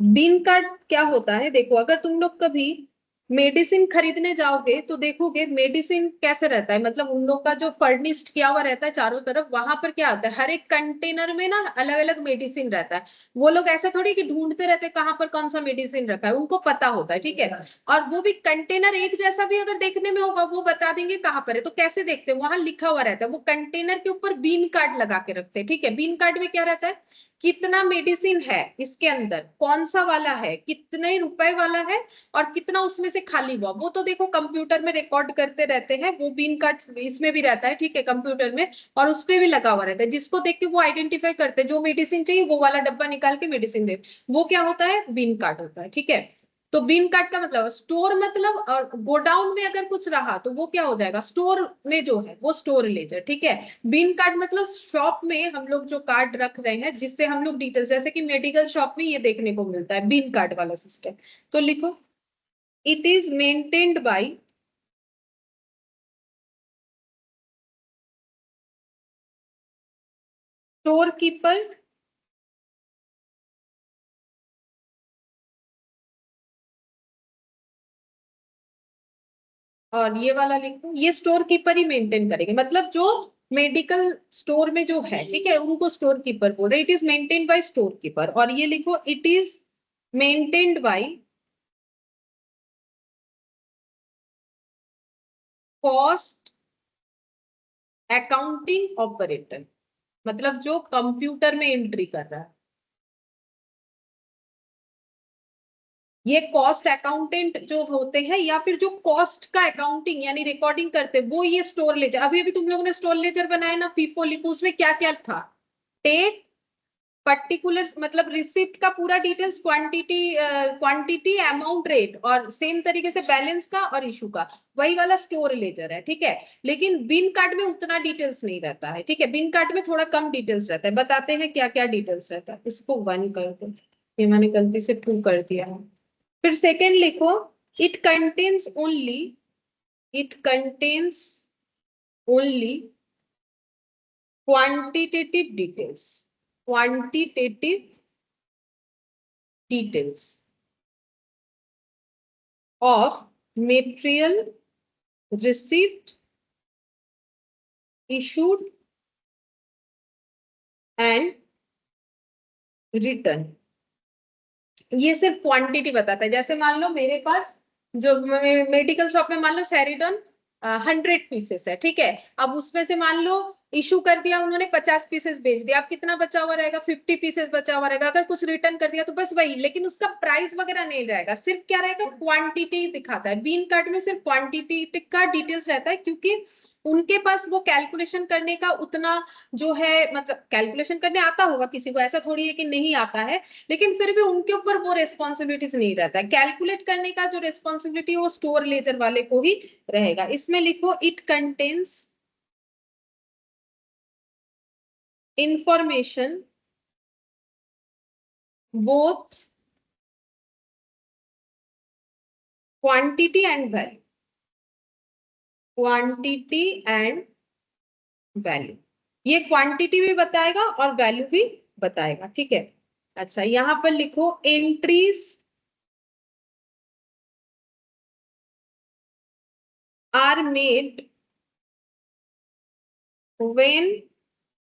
बीन कार्ड क्या होता है, देखो अगर तुम लोग कभी मेडिसिन खरीदने जाओगे तो देखोगे मेडिसिन कैसे रहता है, मतलब उन लोग का जो फर्निश्ड किया हुआ रहता है चारों तरफ, वहां पर क्या आता है, हर एक कंटेनर में ना अलग अलग मेडिसिन रहता है। वो लोग ऐसा थोड़ी कि ढूंढते रहते कहाँ पर कौन सा मेडिसिन रखा है, उनको पता होता है। ठीक है, और वो भी कंटेनर एक जैसा भी अगर देखने में होगा वो बता देंगे कहाँ पर है। तो कैसे देखते हैं, वहां लिखा हुआ रहता है, वो कंटेनर के ऊपर बीन कार्ड लगा के रखते हैं। ठीक है, बीन कार्ड में क्या रहता है, कितना मेडिसिन है इसके अंदर, कौन सा वाला है, कितने रुपए वाला है, और कितना उसमें से खाली हुआ, वो तो देखो कंप्यूटर में रिकॉर्ड करते रहते हैं। वो बीन कार्ड इसमें भी रहता है, ठीक है, कंप्यूटर में, और उस पे भी लगा हुआ रहता है, जिसको देख के वो आइडेंटिफाई करते हैं, जो मेडिसिन चाहिए वो वाला डब्बा निकाल के मेडिसिन दे, वो क्या होता है, बीन कार्ड होता है। ठीक है, तो बीन कार्ड का मतलब स्टोर, मतलब और गोडाउन में अगर कुछ रहा तो वो क्या हो जाएगा, स्टोर में जो है वो स्टोर लेजर। ठीक है, बीन कार्ड मतलब शॉप में हम लोग जो कार्ड रख रहे हैं, जिससे हम लोग डिटेल्स, जैसे कि मेडिकल शॉप में ये देखने को मिलता है बीन कार्ड वाला सिस्टम। तो लिखो it is maintained by storekeeper और ये वाला लिखो, ये स्टोर कीपर ही मेंटेन करेंगे, मतलब जो मेडिकल स्टोर में जो है, ठीक है, उनको स्टोर कीपर बोल रहे। It is maintained by store keeper. और ये लिखो it is maintained by cost accounting operator, मतलब जो कंप्यूटर में एंट्री कर रहा है। ये कॉस्ट अकाउंटेंट जो होते हैं, या फिर जो कॉस्ट का अकाउंटिंग यानी रिकॉर्डिंग करते हैं, वो ये स्टोर लेजर। अभी अभी तुम लोगों ने स्टोर लेजर बनाया ना, फीफो लिपो, उसमें क्या क्या था, डेट, पर्टिकुलर मतलब रिसिप्ट का पूरा डिटेल्स, क्वांटिटी अमाउंट रेट, और सेम तरीके से बैलेंस का और इशू का, वही वाला स्टोर लेजर है। ठीक है, लेकिन बिन कार्ड में उतना डिटेल्स नहीं रहता है। ठीक है, बिन कार्ड में थोड़ा कम डिटेल्स रहता है। बताते हैं क्या क्या डिटेल्स रहता है। इसको 1 कर दो, ये मैंने गलती से 2 कर दिया है। फिर सेकेंड लिखो it contains only quantitative details of material received, issued and written। ये सिर्फ क्वांटिटी बताता है। जैसे मान लो मेरे पास जो मेडिकल शॉप में मान लो सेरिडॉन 100 पीसेस है। ठीक है, अब उसमें से मान लो इशू कर दिया उन्होंने, 50 पीसेस बेच दिया, अब कितना बचा हुआ रहेगा, 50 पीसेस बचा हुआ रहेगा। अगर कुछ रिटर्न कर दिया तो बस वही, लेकिन उसका प्राइस वगैरह नहीं रहेगा, सिर्फ क्या रहेगा, क्वांटिटी दिखाता है। बीन कार्ड में सिर्फ क्वांटिटी का डिटेल्स रहता है, क्योंकि उनके पास वो कैलकुलेशन करने का उतना जो है, मतलब कैलकुलेशन करने आता होगा किसी को, ऐसा थोड़ी है कि नहीं आता है, लेकिन फिर भी उनके ऊपर वो रेस्पॉन्सिबिलिटीज नहीं रहता है। कैलकुलेट करने का जो रेस्पॉन्सिबिलिटी वो स्टोर लेजर वाले को ही रहेगा। इसमें लिखो it contains information both quantity and value, quantity and value। ये क्वांटिटी भी बताएगा और वैल्यू भी बताएगा, ठीक है। अच्छा, यहां पर लिखो entries are made when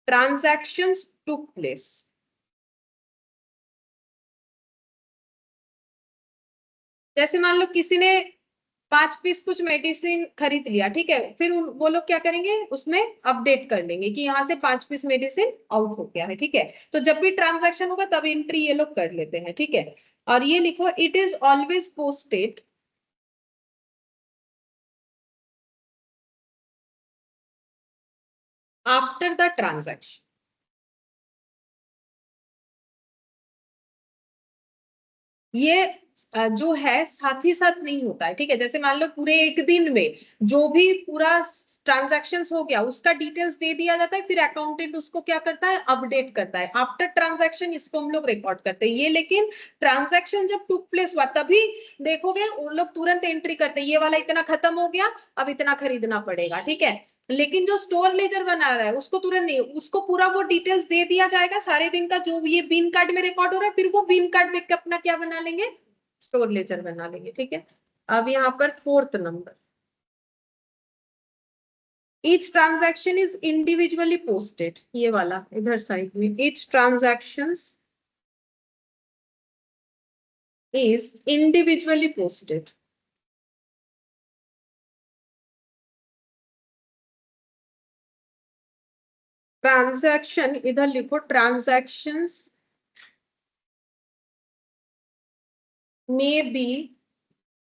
transactions took place। जैसे मान लो किसी ने 5 पीस कुछ मेडिसिन खरीद लिया, ठीक है, फिर वो लोग क्या करेंगे, उसमें अपडेट कर लेंगे कि यहाँ से 5 पीस मेडिसिन आउट हो गया है, ठीक है। तो जब भी ट्रांजैक्शन होगा तब एंट्री ये लोग कर लेते हैं, ठीक है। और ये लिखो it is always posted after the transaction. ये जो है साथ ही साथ नहीं होता है, ठीक है। जैसे मान लो पूरे एक दिन में जो भी पूरा ट्रांजैक्शंस हो गया उसका डिटेल्स दे दिया जाता है, फिर अकाउंटेंट उसको क्या करता है, अपडेट करता है। आफ्टर ट्रांजैक्शन इसको हम लोग रिकॉर्ड करते हैं। ये लेकिन ट्रांजैक्शन जब टुक प्लेस हुआ तभी देखोगे उन लोग तुरंत एंट्री करते हैं, ये वाला इतना खत्म हो गया, अब इतना खरीदना पड़ेगा, ठीक है। लेकिन जो स्टोर लेजर बना रहा है उसको तुरंत नहीं, उसको पूरा वो डिटेल्स दे दिया जाएगा सारे दिन का, जो ये बिन कार्ड में रिकॉर्ड हो रहा है, फिर वो बिन कार्ड देख के अपना क्या बना लेंगे, स्टोर लेजर बना लेंगे, ठीक है। अब यहाँ पर 4th number, each transaction is individually posted। ये वाला इधर साइड में, each transactions is individually posted। Transaction इधर लिखो, transactions may be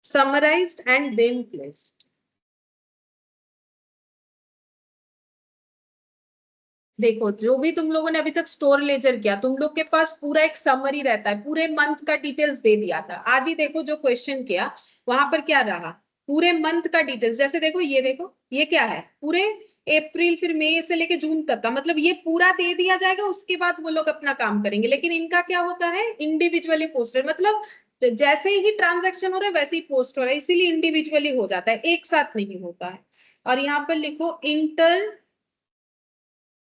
summarized and then placed। देखो जो भी तुम लोगों ने अभी तक स्टोर लेजर किया, तुम लोग के पास पूरा एक समरी रहता है, पूरे मंथ का डिटेल्स दे दिया था। आज ही देखो जो क्वेश्चन किया वहां पर क्या रहा, पूरे मंथ का डिटेल्स। जैसे देखो ये क्या है, पूरे अप्रैल फिर मई से लेके जून तक का, मतलब ये पूरा दे दिया जाएगा, उसके बाद वो लोग अपना काम करेंगे। लेकिन इनका क्या होता है, इंडिविजुअली पोस्टेड, मतलब जैसे ही ट्रांजैक्शन हो रहा है वैसे ही पोस्ट हो रहा है, इसीलिए इंडिविजुअली हो जाता है, एक साथ नहीं होता है। और यहाँ पर लिखो inter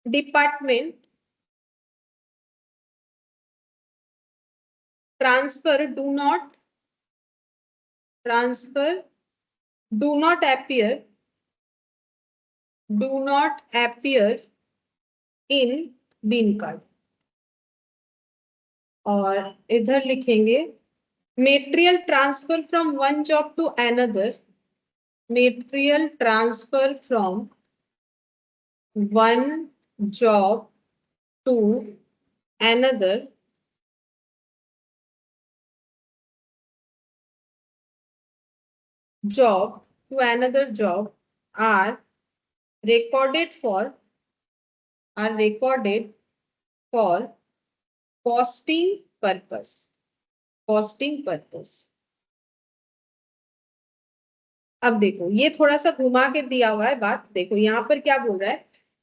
department transfer do not appear in bin card। और इधर लिखेंगे material transfer from one job to another, material transfer from one job to another job are recorded for costing purpose। अब देखो ये थोड़ा सा घुमा के दिया हुआ है बात। देखो यहाँ पर क्या बोल रहा है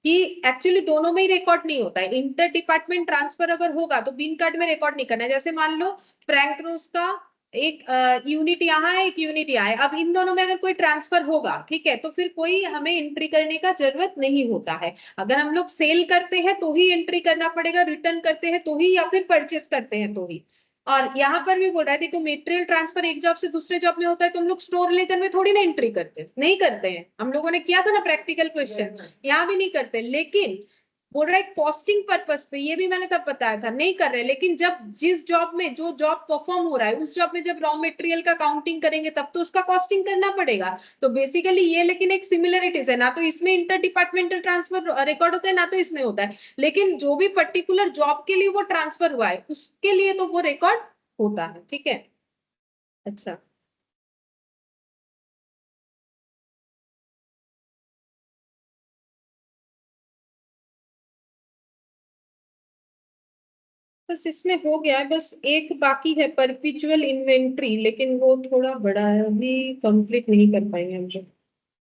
कि एक्चुअली दोनों में ही रिकॉर्ड नहीं होता है। इंटर डिपार्टमेंट ट्रांसफर अगर होगा तो बिन कार्ड में रिकॉर्ड नहीं करना है। जैसे मान लो फ्रैंक रोज का एक यूनिट यहाँ है, एक यूनिट यहाँ है, अब इन दोनों में अगर कोई ट्रांसफर होगा, ठीक है, तो फिर कोई हमें एंट्री करने का जरूरत नहीं होता है। अगर हम लोग सेल करते हैं तो ही एंट्री करना पड़ेगा, रिटर्न करते हैं तो ही, या फिर परचेस करते हैं तो ही। और यहाँ पर भी बोल रहा है देखो मेटेरियल ट्रांसफर एक जॉब से दूसरे जॉब में होता है, तो हम लोग स्टोर लेजर में थोड़ी ना एंट्री करते, नहीं करते हैं। हम लोगों ने किया था ना प्रैक्टिकल क्वेश्चन, यहाँ भी नहीं करते। लेकिन बोल रहा है कॉस्टिंग पर्पस पे, ये भी मैंने तब बताया था नहीं कर रहे। लेकिन जब जिस जॉब में जो जॉब परफॉर्म हो रहा है उस जॉब में जब रॉ मटेरियल का काउंटिंग करेंगे तब तो उसका कॉस्टिंग करना पड़ेगा। तो बेसिकली ये लेकिन एक सिमिलरिटीज है ना, तो इसमें इंटर डिपार्टमेंटल ट्रांसफर रिकॉर्ड होता है ना तो इसमें होता है। लेकिन जो भी पर्टिकुलर जॉब के लिए वो ट्रांसफर हुआ है उसके लिए तो वो रिकॉर्ड होता है, ठीक है। अच्छा, बस इसमें हो गया है। बस एक बाकी है परपेचुअल इन्वेंट्री, लेकिन वो थोड़ा बड़ा है, अभी कंप्लीट नहीं कर पाएंगे हम लोग।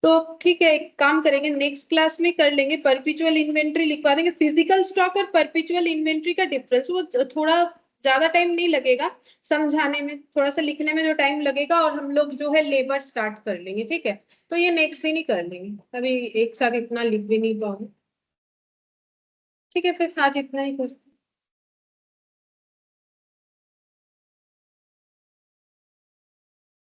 तो ठीक है, एक काम करेंगे, नेक्स्ट क्लास में कर लेंगे, परपेचुअल इन्वेंट्री लिखवा देंगे। फिजिकल स्टॉक और परपेचुअल इन्वेंट्री का डिफरेंस, वो थोड़ा ज्यादा टाइम नहीं लगेगा समझाने में, थोड़ा सा लिखने में जो टाइम लगेगा, और हम लोग जो है लेबर स्टार्ट कर लेंगे, ठीक है। तो ये नेक्स्ट दिन ही कर लेंगे, अभी एक साथ इतना लिख भी नहीं पाऊंगी। ठीक है, फिर आज इतना ही कर